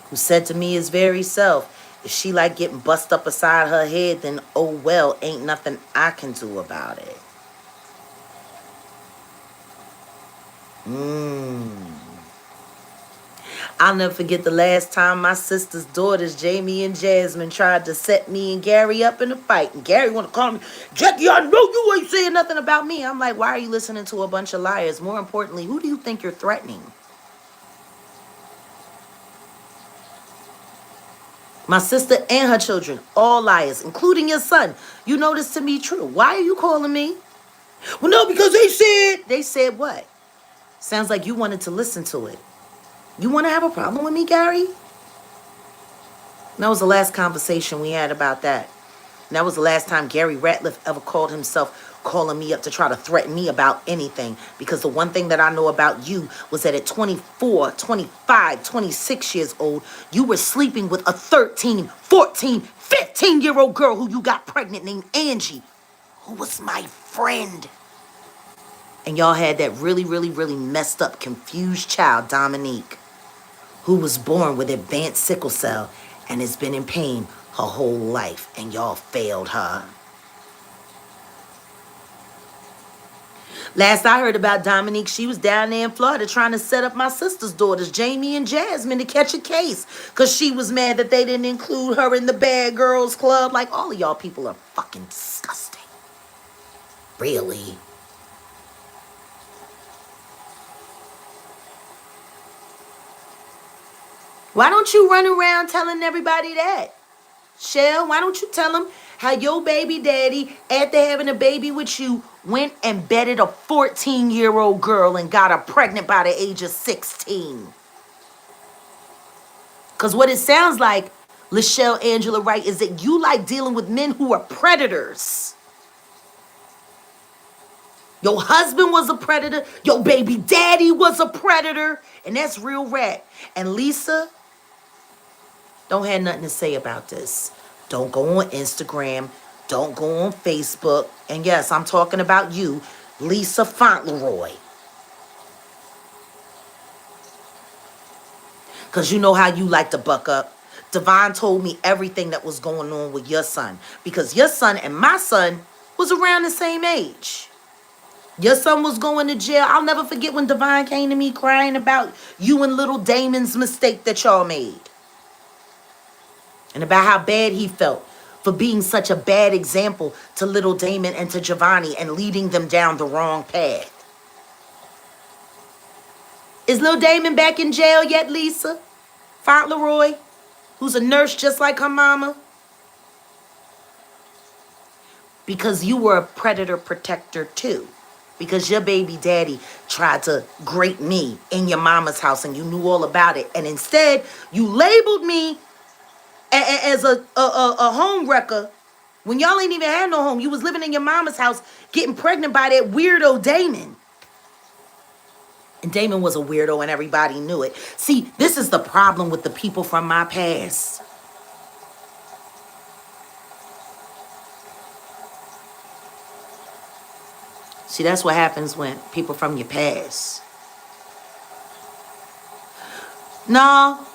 who said to me his very self, if she like getting bust up beside her head, then oh well, ain't nothing I can do about it. I'll never forget the last time my sister's daughters, Jamie and Jasmine, tried to set me and Gary up in a fight. And Gary want to call me, Jackie, I know you ain't saying nothing about me. I'm like, why are you listening to a bunch of liars? More importantly, who do you think you're threatening? My sister and her children, all liars, including your son. You know this to be true. Why are you calling me? Well, no, because they said. They said what? Sounds like you wanted to listen to it. You want to have a problem with me, Gary? That was the last conversation we had about that. And that was the last time Gary Ratliff ever called himself calling me up to try to threaten me about anything. Because the one thing that I know about you was that at 24, 25, 26 years old, you were sleeping with a 13, 14, 15-year-old girl who you got pregnant named Angie, who was my friend. And y'all had that really, really, really messed up, confused child, Dominique, who was born with advanced sickle cell and has been in pain her whole life, and y'all failed her. Last I heard about Dominique, she was down there in Florida trying to set up my sister's daughters, Jamie and Jasmine, to catch a case because she was mad that they didn't include her in the Bad Girls Club. Like, all of y'all people are fucking disgusting. Really? Why don't you run around telling everybody that? Shell, why don't you tell them how your baby daddy, after having a baby with you, went and bedded a 14-year-old girl and got her pregnant by the age of 16? Because what it sounds like, Lachelle Angela Wright, is that you like dealing with men who are predators. Your husband was a predator. Your baby daddy was a predator. And that's real rat. And Lisa, don't have nothing to say about this. Don't go on Instagram. Don't go on Facebook. And yes, I'm talking about you, Lisa Fauntleroy. Because you know how you like to buck up. Devon told me everything that was going on with your son. Because your son and my son was around the same age. Your son was going to jail. I'll never forget when Devon came to me crying about you and little Damon's mistake that y'all made. And about how bad he felt for being such a bad example to little Damon and to Giovanni and leading them down the wrong path. Is little Damon back in jail yet, Lisa Fauntleroy, who's a nurse just like her mama? Because you were a predator protector too. Because your baby daddy tried to grape me in your mama's house and you knew all about it. And instead, you labeled me as a home wrecker when y'all ain't even had no home. You was living in your mama's house getting pregnant by that weirdo Damon. And Damon was a weirdo and everybody knew it. See, this is the problem with the people from my past. See, that's what happens when people from your past. No.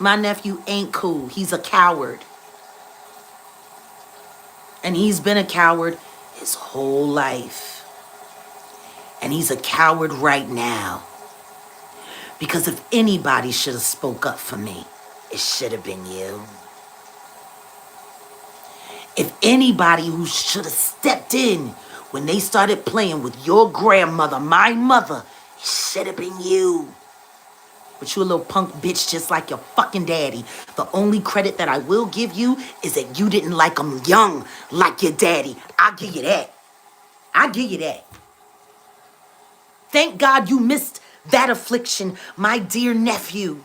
My nephew ain't cool. He's a coward. And he's been a coward his whole life. And he's a coward right now. Because if anybody should have spoke up for me, it should have been you. If anybody who should have stepped in when they started playing with your grandmother, my mother, it should have been you. But you a little punk bitch just like your fucking daddy. The only credit that I will give you is that you didn't like him young like your daddy. I'll give you that. I'll give you that. Thank God you missed that affliction, my dear nephew.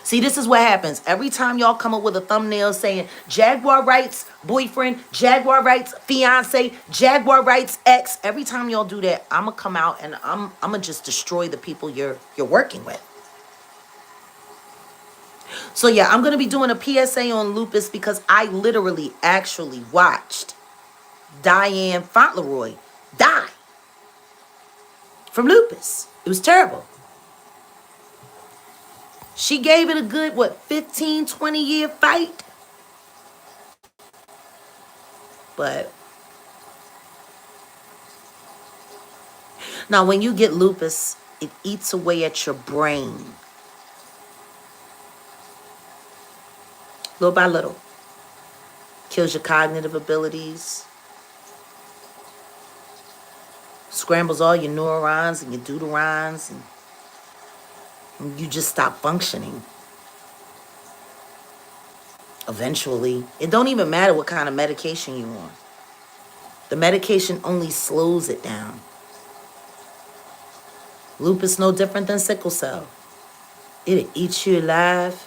See, this is what happens. Every time y'all come up with a thumbnail saying Jaguar Wright's boyfriend, Jaguar Wright's fiance, Jaguar Wright's ex, every time y'all do that, I'm going to come out and I'm going to just destroy the people you're working with. So yeah, I'm going to be doing a PSA on Lupus because I literally actually watched Diane Fauntleroy die from lupus. It was terrible. She gave it a good, 15, 20-year fight? But now when you get lupus, it eats away at your brain. Little by little. Kills your cognitive abilities. Scrambles all your neurons and your deuterons. And you just stop functioning. Eventually. It don't even matter what kind of medication you on. The medication only slows it down. Lupus no different than sickle cell. It'll eat you alive.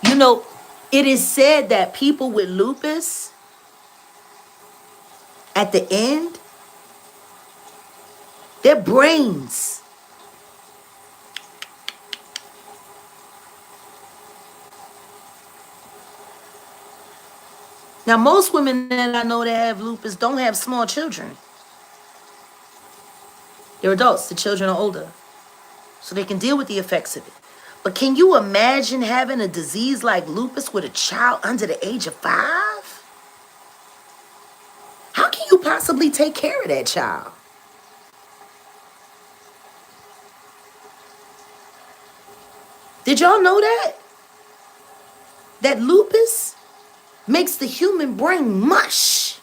You know, it is said that people with lupus, at the end, their brains, now most women that I know that have lupus don't have small children. They're adults, the children are older, so they can deal with the effects of it. But can you imagine having a disease like lupus with a child under the age of 5? How can you possibly take care of that child? Did y'all know that? That lupus makes the human brain mush.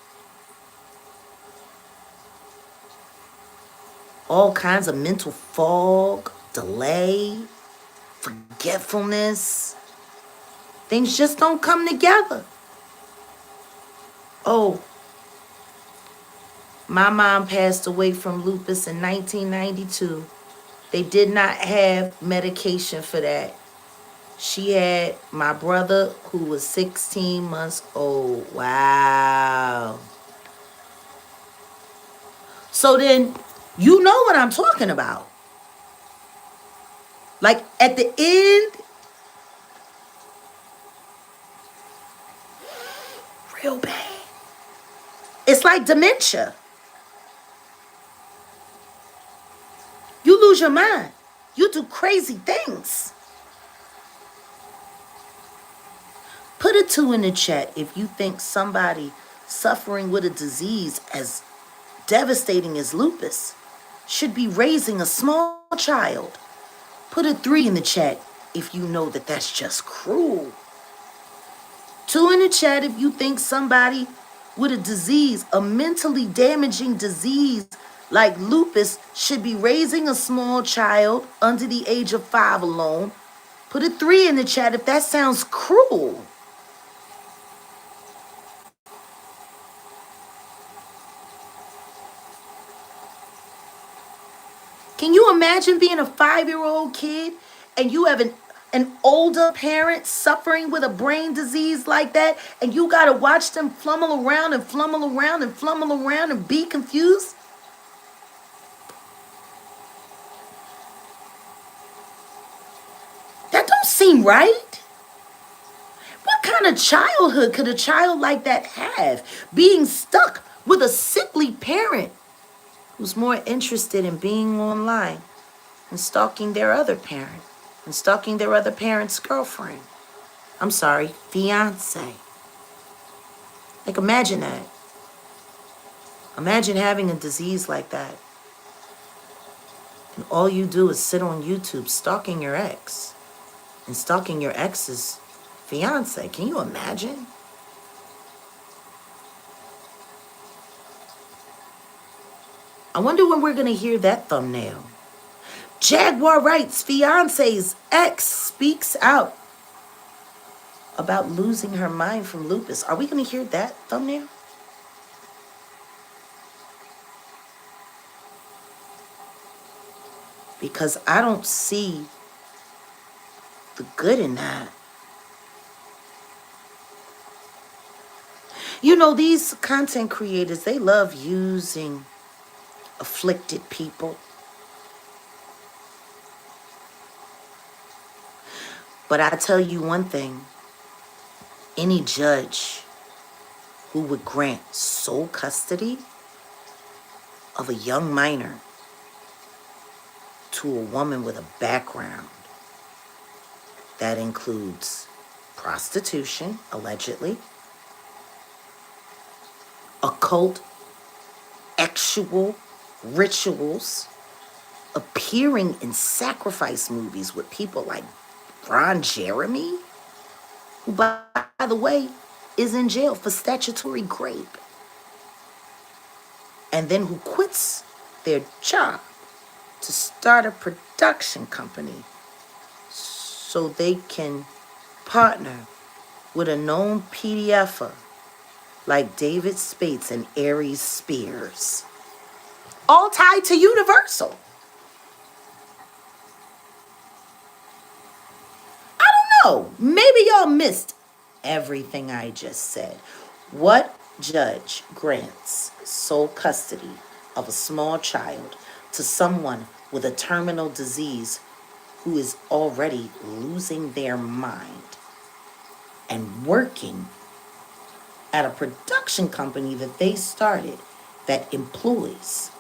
All kinds of mental fog, delay, forgetfulness. Things just don't come together. Oh, my mom passed away from lupus in 1992. They did not have medication for that. She had my brother who was 16 months old. Wow. So then, you know what I'm talking about. Like at the end, real bad. It's like dementia. You lose your mind. You do crazy things. Put a 2 in the chat if you think somebody suffering with a disease as devastating as lupus should be raising a small child. Put a 3 in the chat if you know that that's just cruel. 2 in the chat if you think somebody with a disease, a mentally damaging disease like lupus, should be raising a small child under the age of 5 alone. Put a 3 in the chat if that sounds cruel. Can you imagine being a 5-year-old kid and you have an older parent suffering with a brain disease like that, and you got to watch them flummel around and flummel around and flummel around and be confused? That don't seem right. What kind of childhood could a child like that have? Being stuck with a sickly parent who's more interested in being online and stalking their other parent and stalking their other parent's girlfriend. I'm sorry, fiance. Like, imagine that. Imagine having a disease like that. And all you do is sit on YouTube stalking your ex and stalking your ex's fiance. Can you imagine? I wonder when we're going to hear that thumbnail. Jaguar Wright's fiance's ex speaks out about losing her mind from lupus. Are we going to hear that thumbnail? Because I don't see the good in that. You know, these content creators, they love using afflicted people. But I tell you one thing, any judge who would grant sole custody of a young minor to a woman with a background that includes prostitution, allegedly, occult, actual rituals, appearing in sacrifice movies with people like Ron Jeremy, who, by the way, is in jail for statutory rape, and then who quits their job to start a production company so they can partner with a known PDFer like David Spates and Aries Spears. All tied to Universal. I don't know. Maybe y'all missed everything I just said. What judge grants sole custody of a small child to someone with a terminal disease who is already losing their mind and working at a production company that they started that employs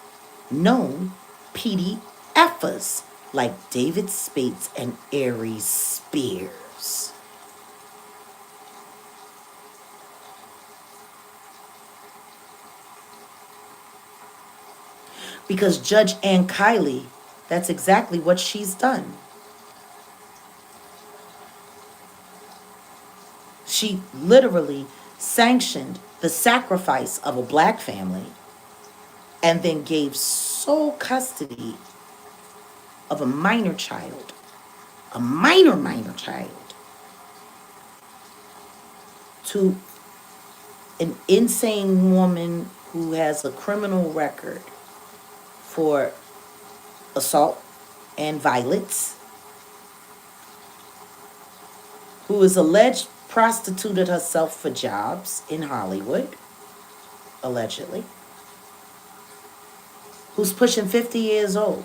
known PDFers like David Spates and Aries Spears? Because Judge Ann Kiley, that's exactly what she's done. She literally sanctioned the sacrifice of a black family and then gave sole custody of a minor child, a minor child, to an insane woman who has a criminal record for assault and violence, who is alleged prostituted herself for jobs in Hollywood, allegedly, who's pushing 50 years old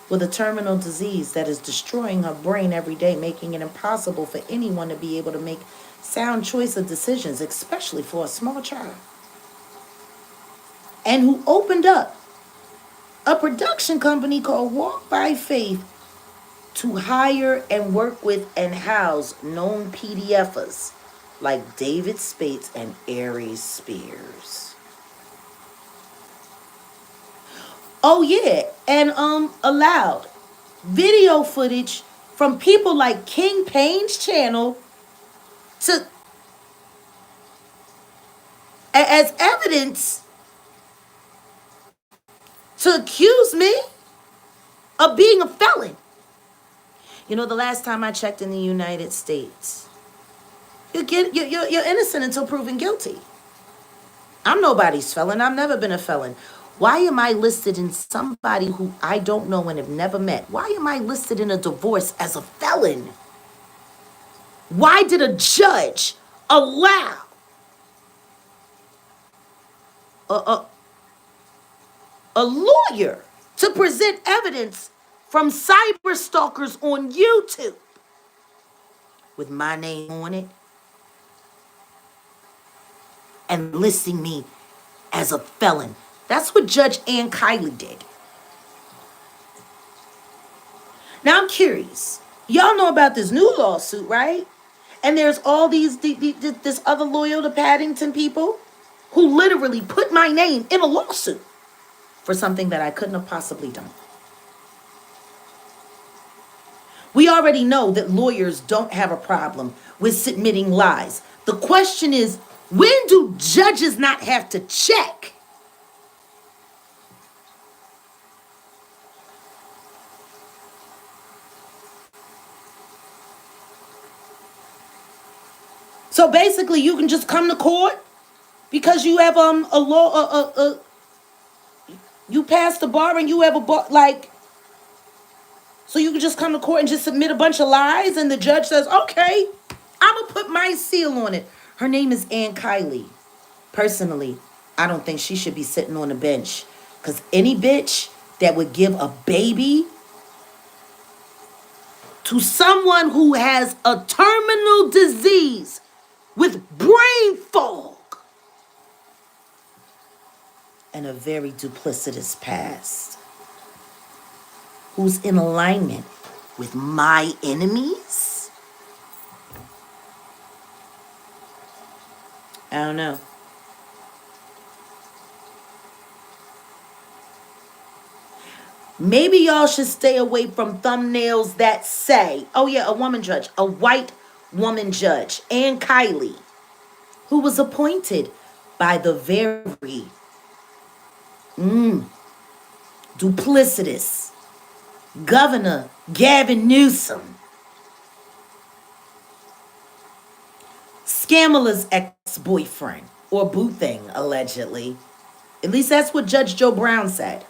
with a terminal disease that is destroying her brain every day, making it impossible for anyone to be able to make sound choice of decisions, especially for a small child. And who opened up a production company called Walk by Faith to hire and work with and house known PDFers like David Spates and Aries Spears. Oh yeah, and allowed video footage from people like King Payne's channel to as evidence to accuse me of being a felon. You know, the last time I checked in the United States, you're innocent until proven guilty. I'm nobody's felon. I've never been a felon. Why am I listed in somebody who I don't know and have never met? Why am I listed in a divorce as a felon? Why did a judge allow a lawyer to present evidence from cyber stalkers on YouTube with my name on it and listing me as a felon? That's what Judge Ann Kiley did. Now I'm curious. Y'all know about this new lawsuit, right? And there's all this other loyal to Paddington people who literally put my name in a lawsuit for something that I couldn't have possibly done. We already know that lawyers don't have a problem with submitting lies. The question is, when do judges not have to check? So basically, you can just come to court because you have a law, you passed the bar and you have a bar, like, so you can just come to court and just submit a bunch of lies and the judge says, okay, I'm gonna put my seal on it. Her name is Ann Kiley. Personally, I don't think she should be sitting on the bench, because any bitch that would give a baby to someone who has a terminal disease with brain fog and a very duplicitous past, who's in alignment with my enemies? I don't know. Maybe y'all should stay away from thumbnails that say, oh yeah, a woman judge, a white woman judge, Ann Kiley, who was appointed by the very duplicitous Governor Gavin Newsom, Scamala's ex-boyfriend. or boothing, allegedly. At least that's what Judge Joe Brown said.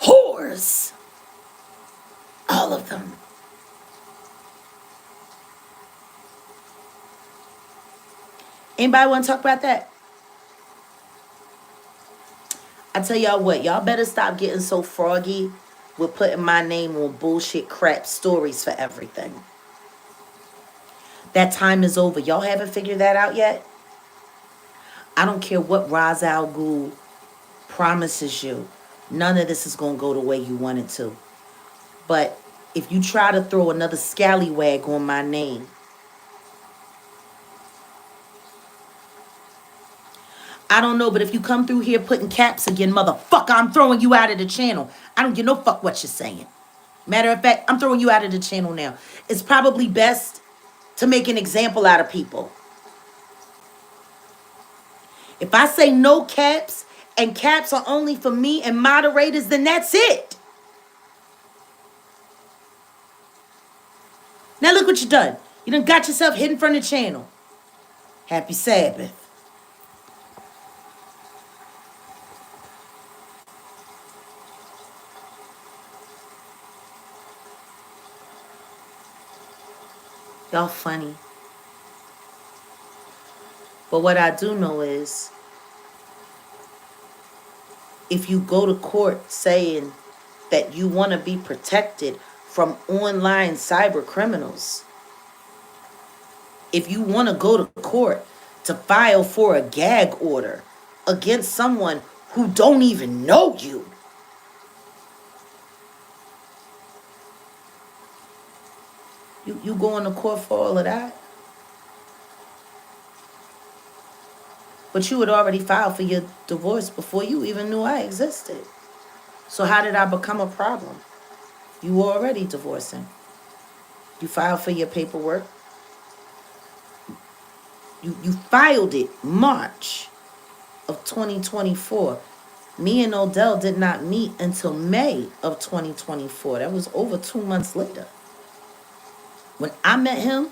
Whores. All of them. Anybody want to talk about that? I tell y'all what, y'all better stop getting so froggy with putting my name on bullshit crap stories for everything. That time is over. Y'all haven't figured that out yet? I don't care what Ra's al Ghul promises you. None of this is going to go the way you want it to. But if you try to throw another scallywag on my name, I don't know, but if you come through here putting caps again, motherfucker, I'm throwing you out of the channel. I don't give no fuck what you're saying. Matter of fact, I'm throwing you out of the channel now. It's probably best to make an example out of people. If I say no caps and caps are only for me and moderators, then that's it. Now look what you done. You done got yourself hidden from the channel. Happy Sabbath. Y'all funny. But what I do know is, if you go to court saying that you want to be protected from online cyber criminals, if you want to go to court to file for a gag order against someone who don't even know you, you going to court for all of that? But you had already filed for your divorce before you even knew I existed. So how did I become a problem? You were already divorcing. You filed for your paperwork. You filed it March of 2024. Me and Odell did not meet until May of 2024. That was over 2 months later. When I met him,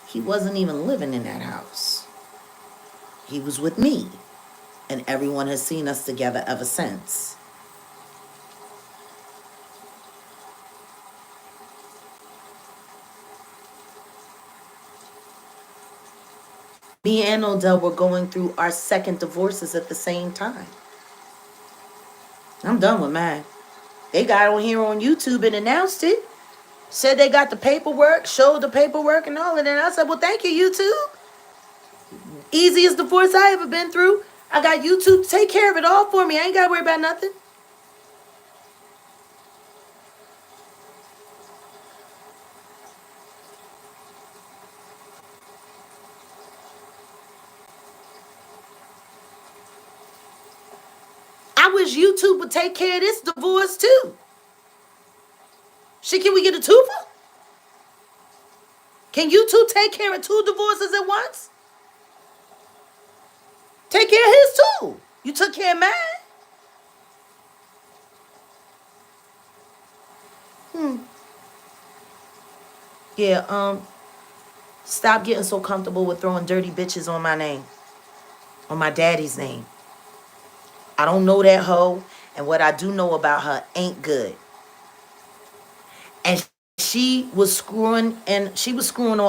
he wasn't even living in that house. He was with me. And everyone has seen us together ever since. Me and Odell were going through our second divorces at the same time. I'm done with mine. They got on here on YouTube and announced it. Said they got the paperwork, showed the paperwork and all of that. I said, well, thank you, YouTube. Easiest divorce I ever been through. I got YouTube to take care of it all for me. I ain't got to worry about nothing. I wish YouTube would take care of this divorce too. Shit, can we get a twofer? Can YouTube take care of 2 divorces at once? Take care of his too. You took care of mine. Yeah, stop getting so comfortable with throwing dirty bitches on my name. On my daddy's name. I don't know that hoe, and what I do know about her ain't good. And she was screwing on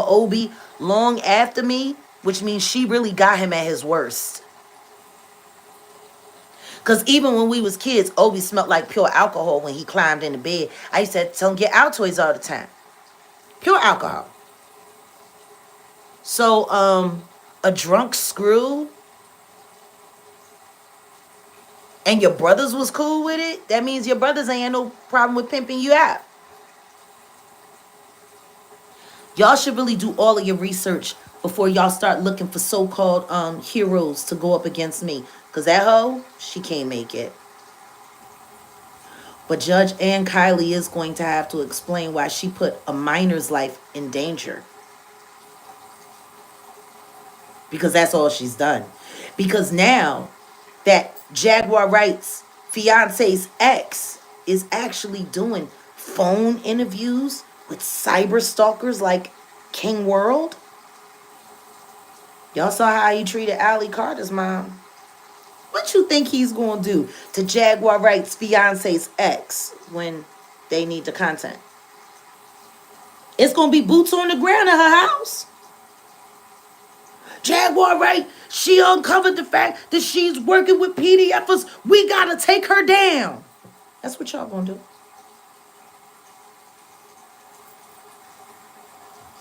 Obi long after me, which means she really got him at his worst. Because even when we was kids, Obi smelled like pure alcohol when he climbed in the bed. I used to tell him, get Altoids all the time. Pure alcohol. So, a drunk screw, and your brothers was cool with it, that means your brothers ain't had no problem with pimping you out. Y'all should really do all of your research before y'all start looking for so-called heroes to go up against me. Because that hoe, she can't make it. But Judge Ann Kiley is going to have to explain why she put a minor's life in danger. Because that's all she's done. Because now that Jaguar Wright's fiance's ex is actually doing phone interviews with cyber stalkers like King World. Y'all saw how he treated Allie Carter's mom. What you think he's gonna do to Jaguar Wright's fiance's ex when they need the content? It's gonna be boots on the ground at her house. Jaguar Wright, she uncovered the fact that she's working with PDFers. We gotta take her down. That's what y'all gonna do.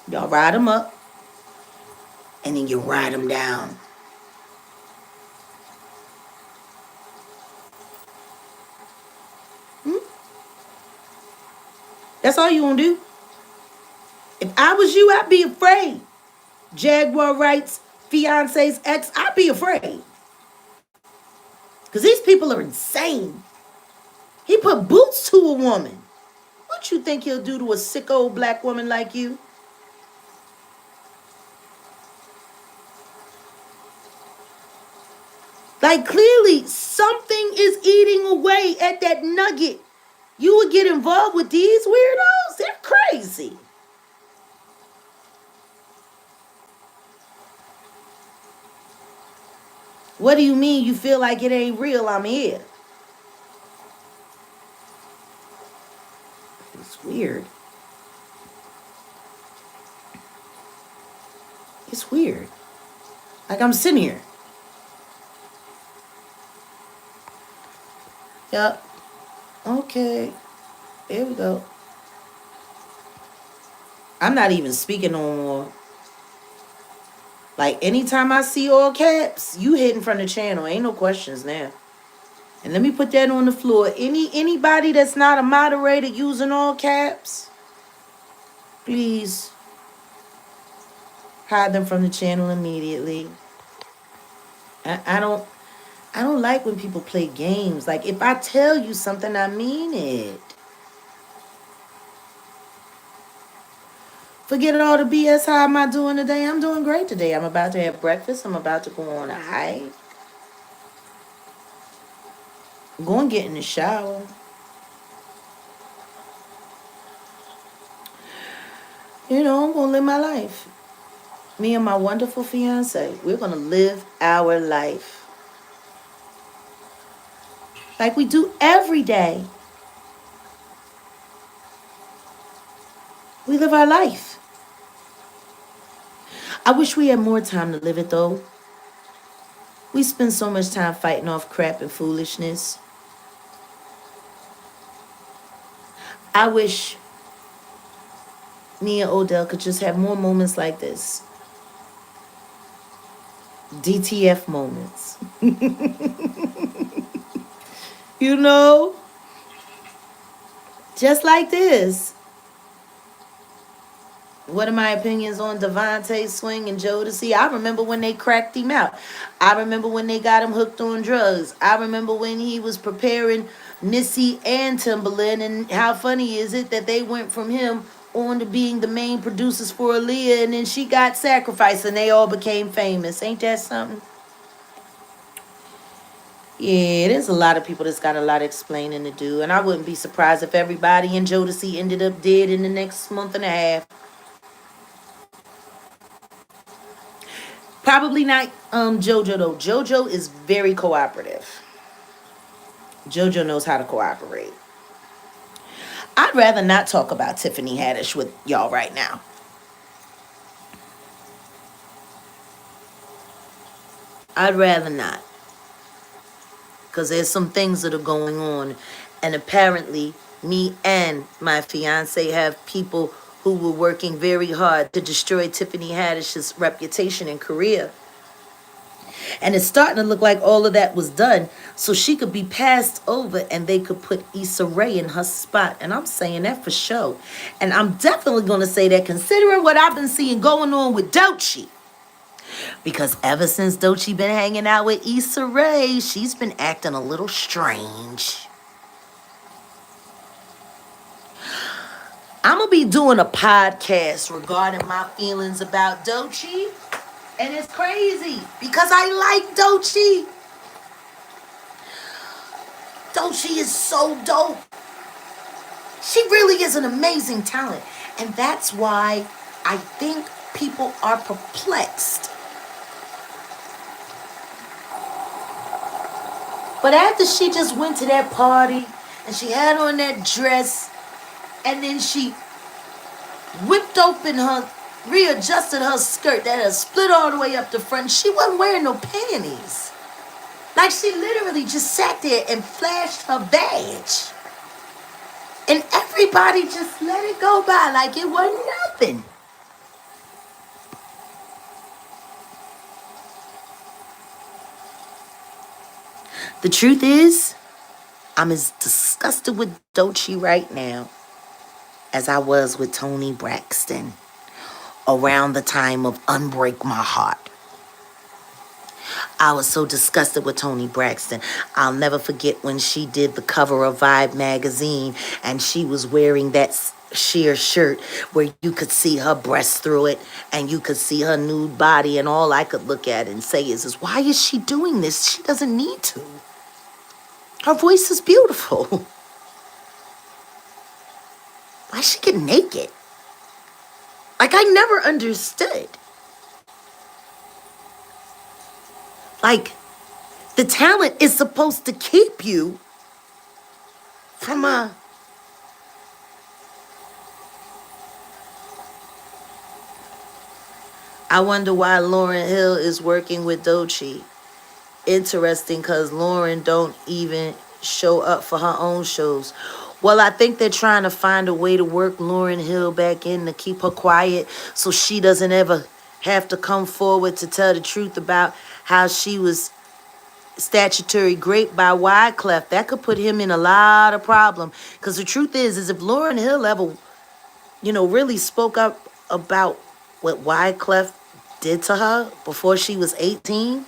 Y'all ride them up, and then you ride them down. That's all you gonna do. If I was you, I'd be afraid. Jaguar Wright's fiance's ex, I'd be afraid. Because these people are insane. He put boots to a woman. What you think he'll do to a sick old black woman like you? Like, clearly, something is eating away at that nugget. You would get involved with these weirdos? They're crazy. What do you mean you feel like it ain't real? I'm here. It's weird. It's weird. Like, I'm sitting here. Yup. Okay. There we go. I'm not even speaking no more. Like, anytime I see all caps, you hidden from the channel. Ain't no questions now. And let me put that on the floor. Anybody that's not a moderator using all caps, please hide them from the channel immediately. I don't like when people play games. Like, if I tell you something, I mean it. Forget all the BS. How am I doing today? I'm doing great today. I'm about to have breakfast. I'm about to go on a hike. I'm going to get in the shower. You know, I'm going to live my life. Me and my wonderful fiance, we're going to live our life. Like we do every day. We live our life. I wish we had more time to live it, though. We spend so much time fighting off crap and foolishness. I wish me and Odell could just have more moments like this. DTF moments. You know? Just like this. What are my opinions on Devontae Swing and Jodeci? I remember when they cracked him out. I remember when they got him hooked on drugs. I remember when he was preparing Missy and Timberland, and how funny is it that they went from him on to being the main producers for Aaliyah, and then she got sacrificed and they all became famous. Ain't that something? Yeah, there's a lot of people that's got a lot of explaining to do, and I wouldn't be surprised if everybody in Jodeci ended up dead in the next month and a half. Probably not JoJo, though. JoJo is very cooperative. JoJo knows how to cooperate. I'd rather not talk about Tiffany Haddish with y'all right now. I'd rather not. Because there's some things that are going on. And apparently, me and my fiance have people who were working very hard to destroy Tiffany Haddish's reputation in Korea. And it's starting to look like all of that was done so she could be passed over and they could put Issa Rae in her spot. And I'm saying that for sure. And I'm definitely going to say that considering what I've been seeing going on with Doechii. Because ever since Doechii been hanging out with Issa Rae, she's been acting a little strange. I'm going to be doing a podcast regarding my feelings about Doechii. And it's crazy because I like Doechii. Doechii is so dope. She really is an amazing talent. And that's why I think people are perplexed. But after she just went to that party and she had on that dress and then she whipped open her, readjusted her skirt that had split all the way up the front, she wasn't wearing no panties. Like she literally just sat there and flashed her badge. And everybody just let it go by like it wasn't nothing. The truth is, I'm as disgusted with Doechii right now as I was with Toni Braxton around the time of Unbreak My Heart. I was so disgusted with Toni Braxton. I'll never forget when she did the cover of Vibe magazine and she was wearing that sheer shirt where you could see her breasts through it and you could see her nude body, and all I could look at and say is why is she doing this? She doesn't need to. Her voice is beautiful. Why she get naked? Like, I never understood. Like, the talent is supposed to keep you from a... I wonder why Lauryn Hill is working with Doechii. Interesting, because Lauryn don't even show up for her own shows. Well, I think they're trying to find a way to work Lauryn Hill back in to keep her quiet so she doesn't ever have to come forward to tell the truth about how she was statutory raped by Wyclef. That could put him in a lot of problem. Because the truth is if Lauryn Hill ever, really spoke up about what Wyclef did to her before she was 18,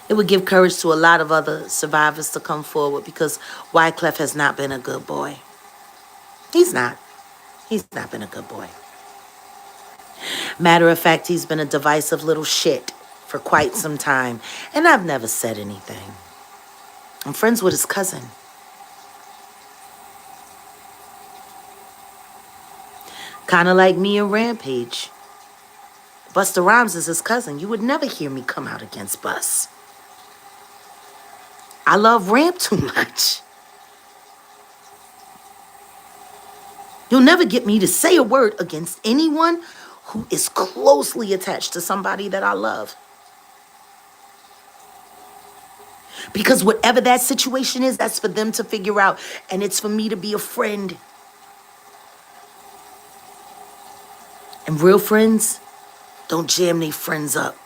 it would give courage to a lot of other survivors to come forward, because Wyclef has not been a good boy. He's not. He's not been a good boy. Matter of fact, he's been a divisive little shit for quite some time, and I've never said anything. I'm friends with his cousin. Kind of like me and Rampage. Busta Rhymes is his cousin. You would never hear me come out against Bus. I love Ramp too much. You'll never get me to say a word against anyone who is closely attached to somebody that I love. Because whatever that situation is, that's for them to figure out. And it's for me to be a friend. And real friends don't jam their friends up.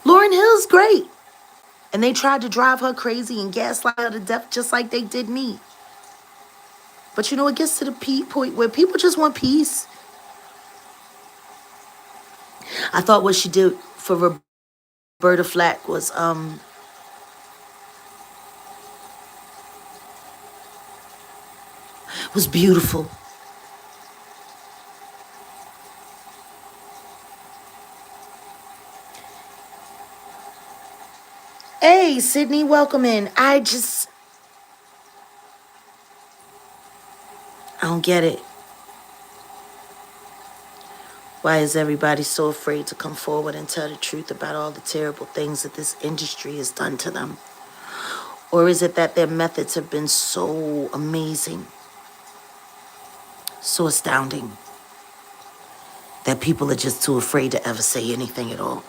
Lauryn Hill's great. And they tried to drive her crazy and gaslight her to death just like they did me. But it gets to the point where people just want peace. I thought what she did for Roberta Flack was beautiful. Hey, Sydney, welcome in. I don't get it. Why is everybody so afraid to come forward and tell the truth about all the terrible things that this industry has done to them? Or is it that their methods have been so amazing, so astounding, that people are just too afraid to ever say anything at all?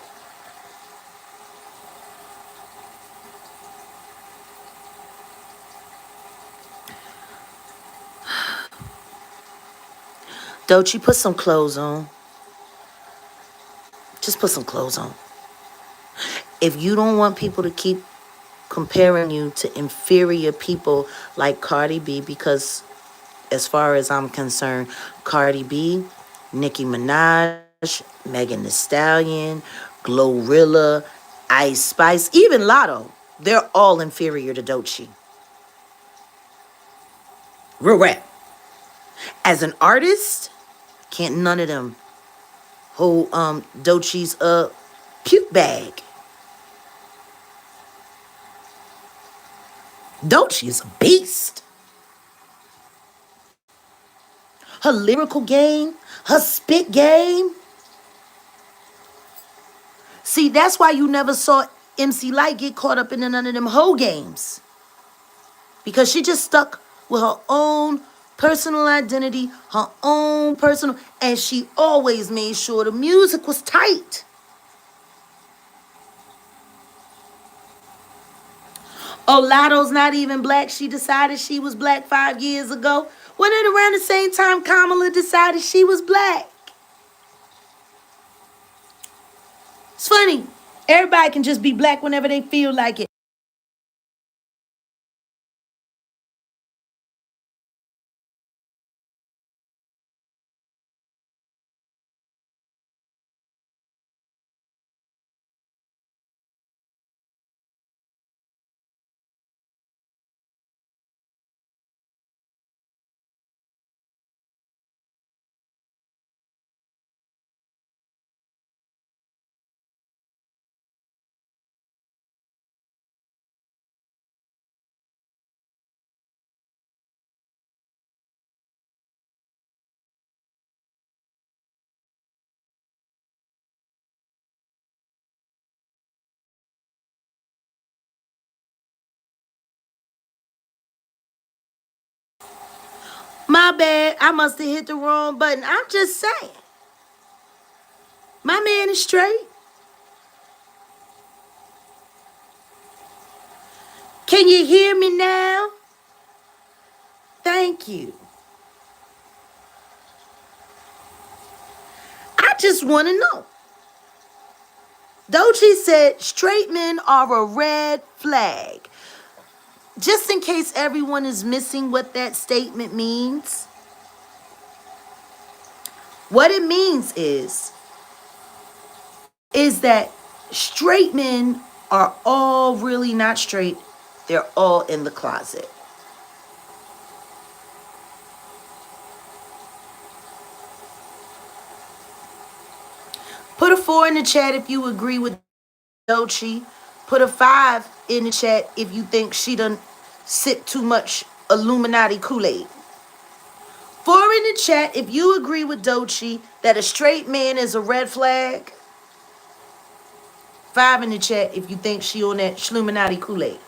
Doechii, put some clothes on. Just put some clothes on. If you don't want people to keep comparing you to inferior people like Cardi B, because as far as I'm concerned, Cardi B, Nicki Minaj, Megan Thee Stallion, Glorilla, Ice Spice, even Lotto, they're all inferior to Doechii. Real rap. As an artist, can't none of them hold Doechii's puke bag. Doechii is a beast. her lyrical game, her spit game. See, that's why you never saw MC Light get caught up in none of them hoe games. Because she just stuck with her own personal identity, her own personal, and she always made sure the music was tight. Olato's not even black. She decided she was black 5 years ago. When it around the same time Kamala decided she was black. It's funny. Everybody can just be black whenever they feel like it. My bad. I must have hit the wrong button. I'm just saying. My man is straight. Can you hear me now? Thank you. I just want to know. Doechii said straight men are a red flag. Just in case everyone is missing what that statement means, what it means is that straight men are all really not straight. They're all in the closet. Put a 4 in the chat if you agree with Doechii. Put a 5 in the chat if you think she done sip too much Illuminati Kool-Aid. 4 in the chat if you agree with Doechii that a straight man is a red flag. 5 in the chat if you think she on that Shluminati Kool-Aid.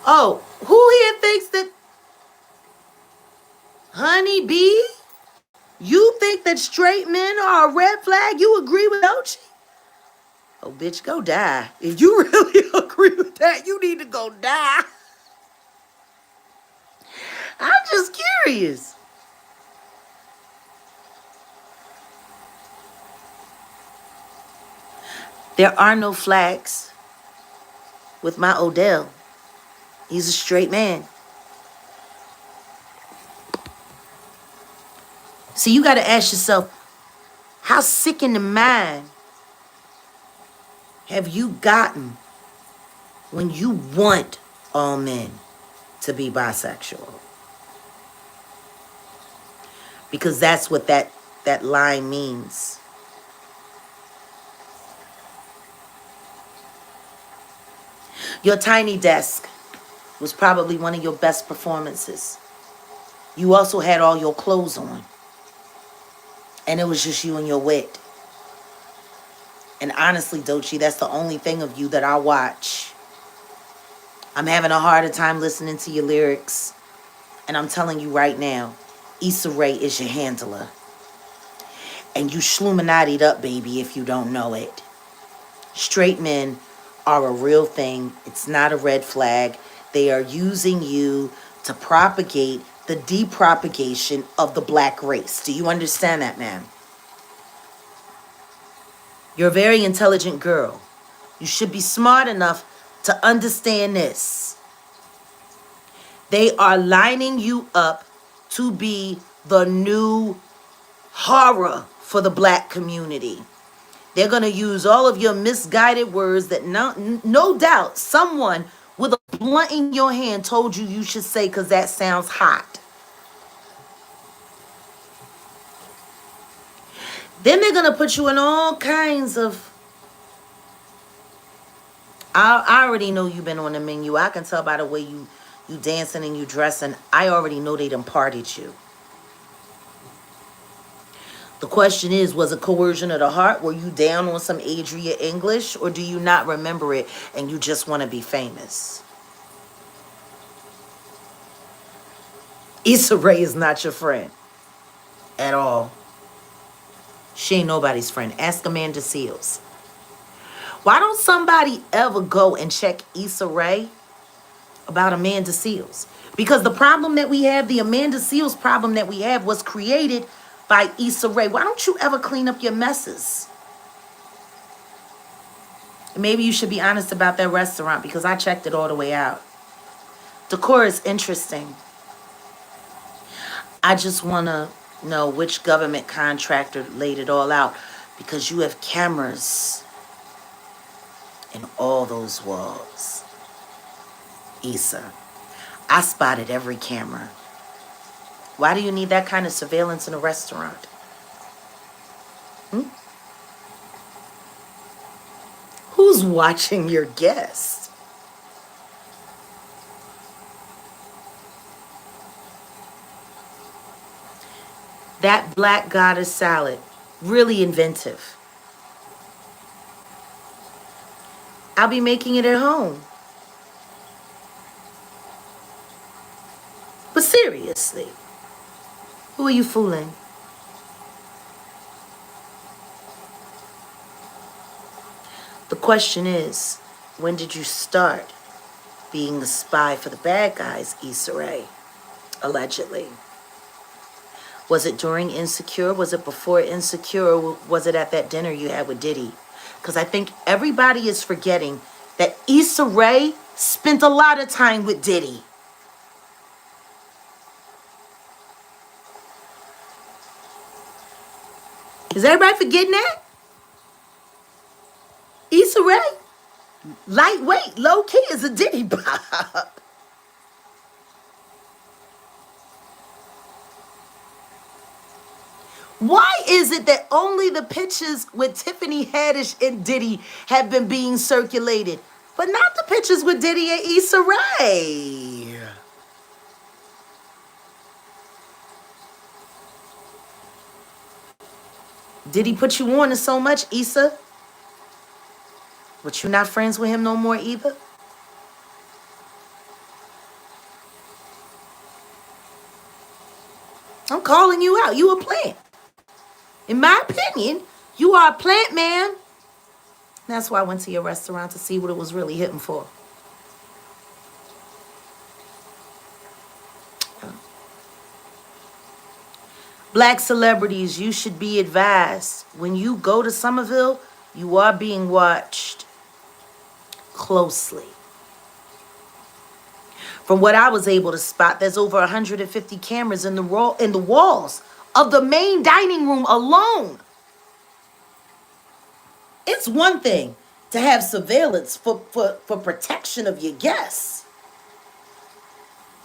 Oh, who here thinks that Honey Bee? You think that straight men are a red flag? You agree with Doechii? Oh, bitch, go die. If you really agree with that, you need to go die. I'm just curious. There are no flags with my Odell. He's a straight man. So you got to ask yourself, how sick in the mind have you gotten when you want all men to be bisexual? Because that's what that line means. Your tiny desk was probably one of your best performances. You also had all your clothes on. And it was just you and your wit. And honestly, Doechii, that's the only thing of you that I watch. I'm having a harder time listening to your lyrics. And I'm telling you right now, Issa Rae is your handler. And you Shluminati'd up, baby, if you don't know it. Straight men are a real thing. It's not a red flag. They are using you to propagate the depropagation of the black race. Do you understand that, ma'am? You're a very intelligent girl. You should be smart enough to understand this. They are lining you up to be the new horror for the black community. They're going to use all of your misguided words that no doubt someone with a blunt in your hand told you should say because that sounds hot. Then they're going to put you in all kinds of I already know you've been on the menu. I can tell by the way you dancing and you dressing. I already know they done partied you. The question is, was it coercion of the heart? Were you down on some Adria English, or do you not remember it and you just want to be famous? Issa Rae is not your friend at all. She ain't nobody's friend. Ask Amanda Seales. Why don't somebody ever go and check Issa Rae about Amanda Seales? Because the problem that we have, the Amanda Seales problem that we have, was created by Issa Rae. Why don't you ever clean up your messes? Maybe you should be honest about that restaurant, because I checked it all the way out. Decor is interesting. I just want to know which government contractor laid it all out, because you have cameras in all those walls. Issa, I spotted every camera. Why do you need that kind of surveillance in a restaurant? Who's watching your guests? That black goddess salad, really inventive. I'll be making it at home. But seriously, who are you fooling? The question is, when did you start being the spy for the bad guys, Issa Rae? Allegedly. Was it during Insecure? Was it before Insecure? Or was it at that dinner you had with Diddy? Because I think everybody is forgetting that Issa Rae spent a lot of time with Diddy. Is everybody forgetting that? Issa Rae, lightweight, low key, is a Diddy bop. Why is it that only the pictures with Tiffany Haddish and Diddy have been being circulated, but not the pictures with Diddy and Issa Rae? Diddy put you on to so much, Issa? But you not friends with him no more either? I'm calling you out. You a plant. In my opinion, you are a plant, man. That's why I went to your restaurant, to see what it was really hitting for. Black celebrities, you should be advised. When you go to Somerville, you are being watched closely. From what I was able to spot, there's over 150 cameras in the walls of the main dining room alone. It's one thing to have surveillance for protection of your guests.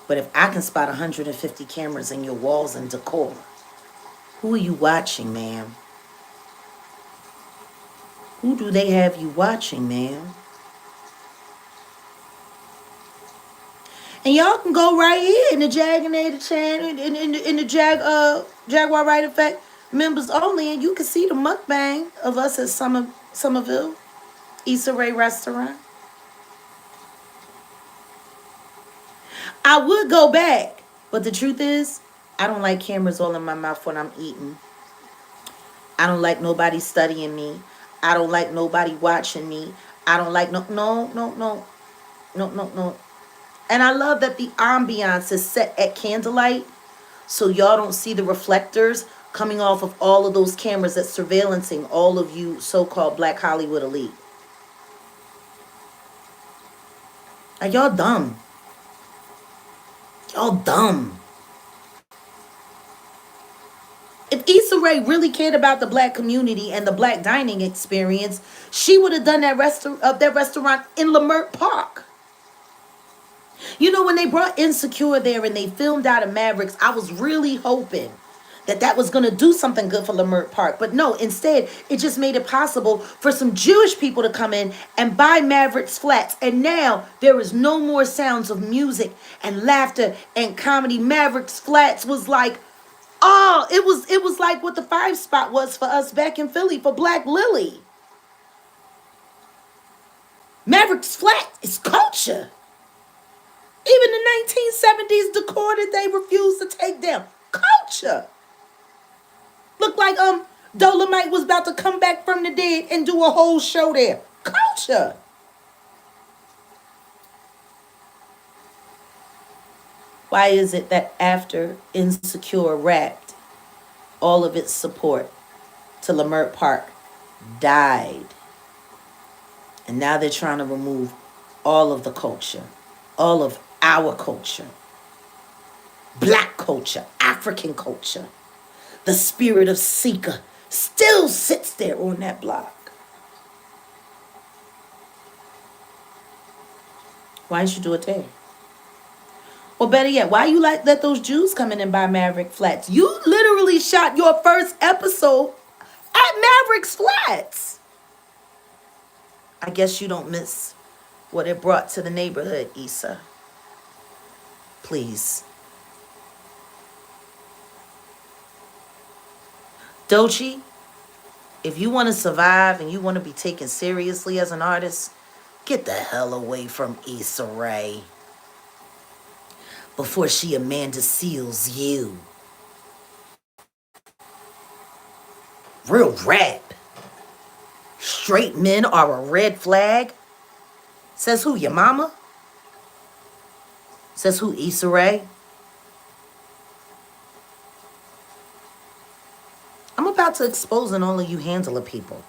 But if I can spot 150 cameras in your walls and decor, who are you watching, ma'am? Who do they have you watching, ma'am? And y'all can go right here in the Jaginator channel, in the Jaguar Wright Effect members only, and you can see the mukbang of us at Somerville, Issa Rae restaurant. I would go back, but the truth is, I don't like cameras all in my mouth when I'm eating. I don't like nobody studying me. I don't like nobody watching me. I don't like no. And I love that the ambiance is set at candlelight, so y'all don't see the reflectors coming off of all of those cameras that's surveillancing all of you so-called Black Hollywood elite. Like, y'all dumb. Y'all dumb. If Issa Rae really cared about the black community and the black dining experience, she would have done that restaurant in Leimert Park. You know, when they brought Insecure there and they filmed out of Mavericks, I was really hoping that was going to do something good for Leimert Park. But no, instead, it just made it possible for some Jewish people to come in and buy Maverick's Flats. And now there is no more sounds of music and laughter and comedy. Maverick's Flats was like, oh, it was like what the 5 spot was for us back in Philly for Black Lily. Maverick's Flat is culture. Even the 1970s decor that they refused to take down. Culture. Looked like Dolomite was about to come back from the dead and do a whole show there. Culture. Why is it that after Insecure wrapped all of its support to Leimert Park died, and now they're trying to remove all of the culture, all of our culture, black culture, African culture, the spirit of seeker still sits there on that block? Why didn't you do it there? Or better yet, why you let those Jews come in and buy Maverick Flats? You literally shot your first episode at Maverick's Flats. I guess you don't miss what it brought to the neighborhood, Issa. Please. Doechii, if you want to survive and you want to be taken seriously as an artist, get the hell away from Issa Rae before she Amanda Seals you. Real rap. Straight men are a red flag. Says who, your mama? Says who, Issa Rae? I'm about to expose all of you handler people.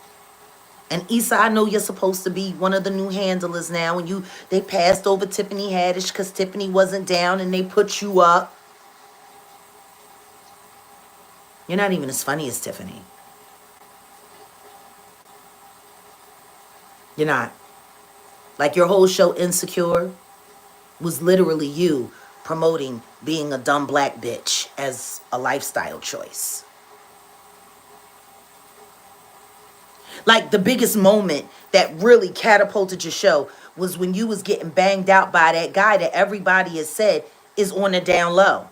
And Issa, I know you're supposed to be one of the new handlers now. And they passed over Tiffany Haddish because Tiffany wasn't down and they put you up. You're not even as funny as Tiffany. You're not. Like your whole show, Insecure, was literally you promoting being a dumb black bitch as a lifestyle choice. Like the biggest moment that really catapulted your show was when you was getting banged out by that guy that everybody has said is on the down low.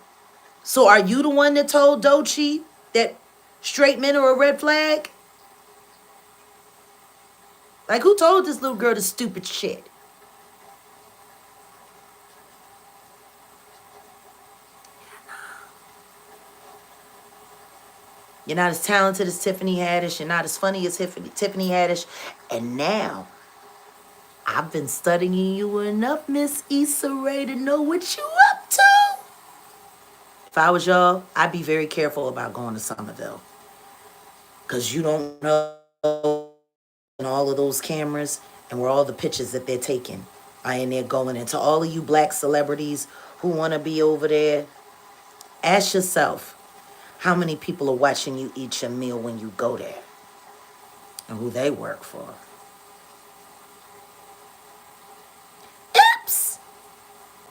So are you the one that told Doechii that straight men are a red flag? Like who told this little girl the stupid shit? You're not as talented as Tiffany Haddish. You're not as funny as Tiffany Haddish. And now, I've been studying you enough, Miss Issa Rae, to know what you up to. If I was y'all, I'd be very careful about going to Somerville. Because you don't know all of those cameras and where all the pictures that they're taking are in there going. And to all of you black celebrities who want to be over there, ask yourself, how many people are watching you eat your meal when you go there? And who they work for? Oops!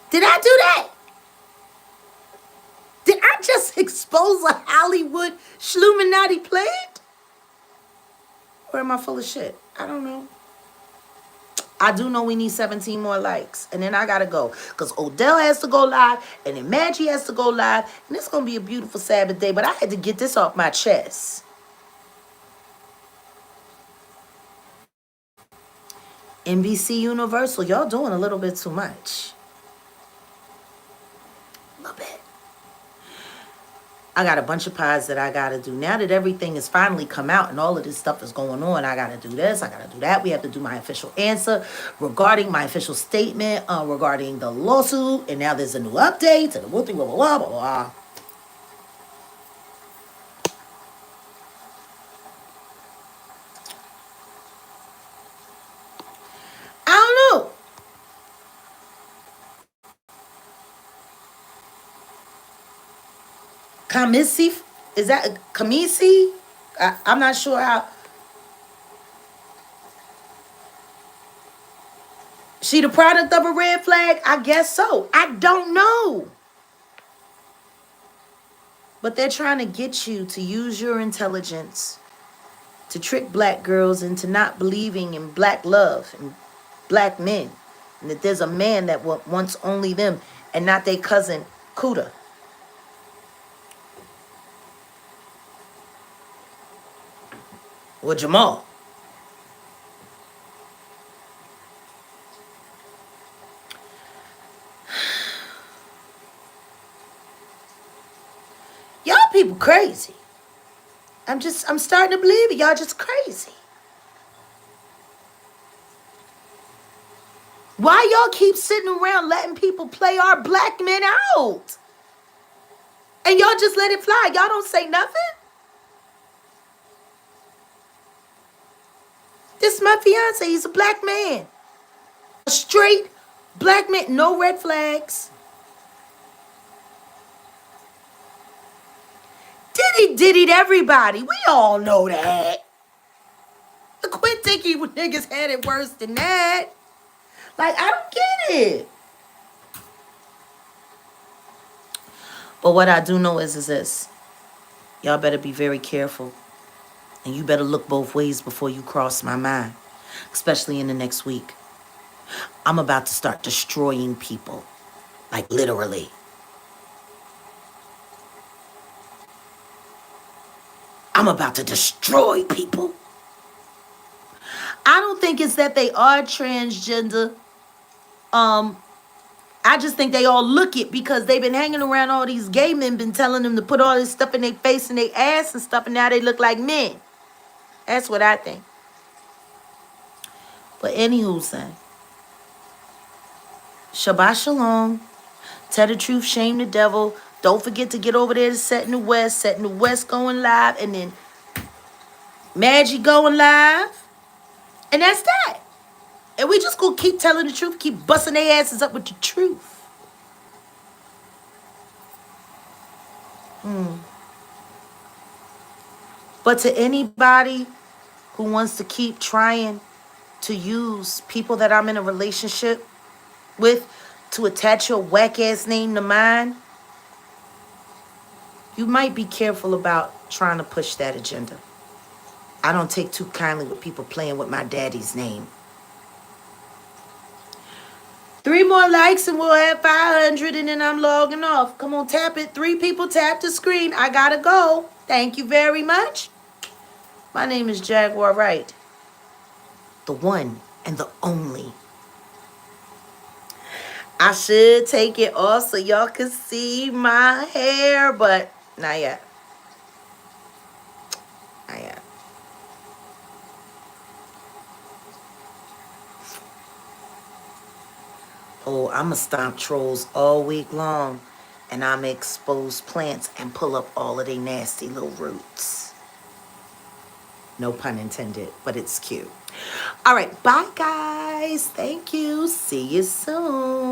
Did I do that? Did I just expose a Hollywood Schluminati plant? Or am I full of shit? I don't know. I do know we need 17 more likes. And then I gotta go. Because Odell has to go live. And then Maggie has to go live. And it's gonna be a beautiful Sabbath day. But I had to get this off my chest. NBC Universal, y'all doing a little bit too much. A little bit. I got a bunch of pods that I got to do. Now that everything has finally come out and all of this stuff is going on, I got to do this, I got to do that. We have to do my official answer regarding my official statement regarding the lawsuit. And now there's a new update to the blah, blah, blah, blah, blah. I don't know. Kamisi? Is that Kamisi? I'm not sure how. She the product of a red flag? I guess so. I don't know. But they're trying to get you to use your intelligence to trick black girls into not believing in black love and black men. And that there's a man that wants only them and not their cousin, Kuda. Or Jamal. Y'all people crazy. I'm starting to believe it. Y'all just crazy. Why y'all keep sitting around letting people play our black men out? And y'all just let it fly. Y'all don't say nothing? This is my fiance. He's a black man. A straight black man. No red flags. Diddy everybody. We all know that. Quit thinking niggas had it worse than that. Like, I don't get it. But what I do know is this. Y'all better be very careful. And you better look both ways before you cross my mind. Especially in the next week. I'm about to start destroying people. Like, literally. I'm about to destroy people. I don't think it's that they are transgender. I just think they all look it because they've been hanging around all these gay men, been telling them to put all this stuff in their face and their ass and stuff, and now they look like men. That's what I think. But anywho, son. Shabbat shalom. Tell the truth, shame the devil. Don't forget to get over there to Setting the West. Setting the West going live. And then Magic going live. And that's that. And we just gonna keep telling the truth. Keep busting their asses up with the truth. But to anybody who wants to keep trying to use people that I'm in a relationship with to attach your whack ass name to mine, you might be careful about trying to push that agenda. I don't take too kindly with people playing with my daddy's name. 3 more likes and we'll have 500 and then I'm logging off. Come on, tap it. 3 people tap the screen. I gotta go. Thank you very much. My name is Jaguar Wright. The one and the only. I should take it off so y'all can see my hair, but not yet. Not yet. Oh, I'ma stomp trolls all week long. And I'ma expose plants and pull up all of their nasty little roots. No pun intended, but it's cute. All right, bye guys. Thank you. See you soon.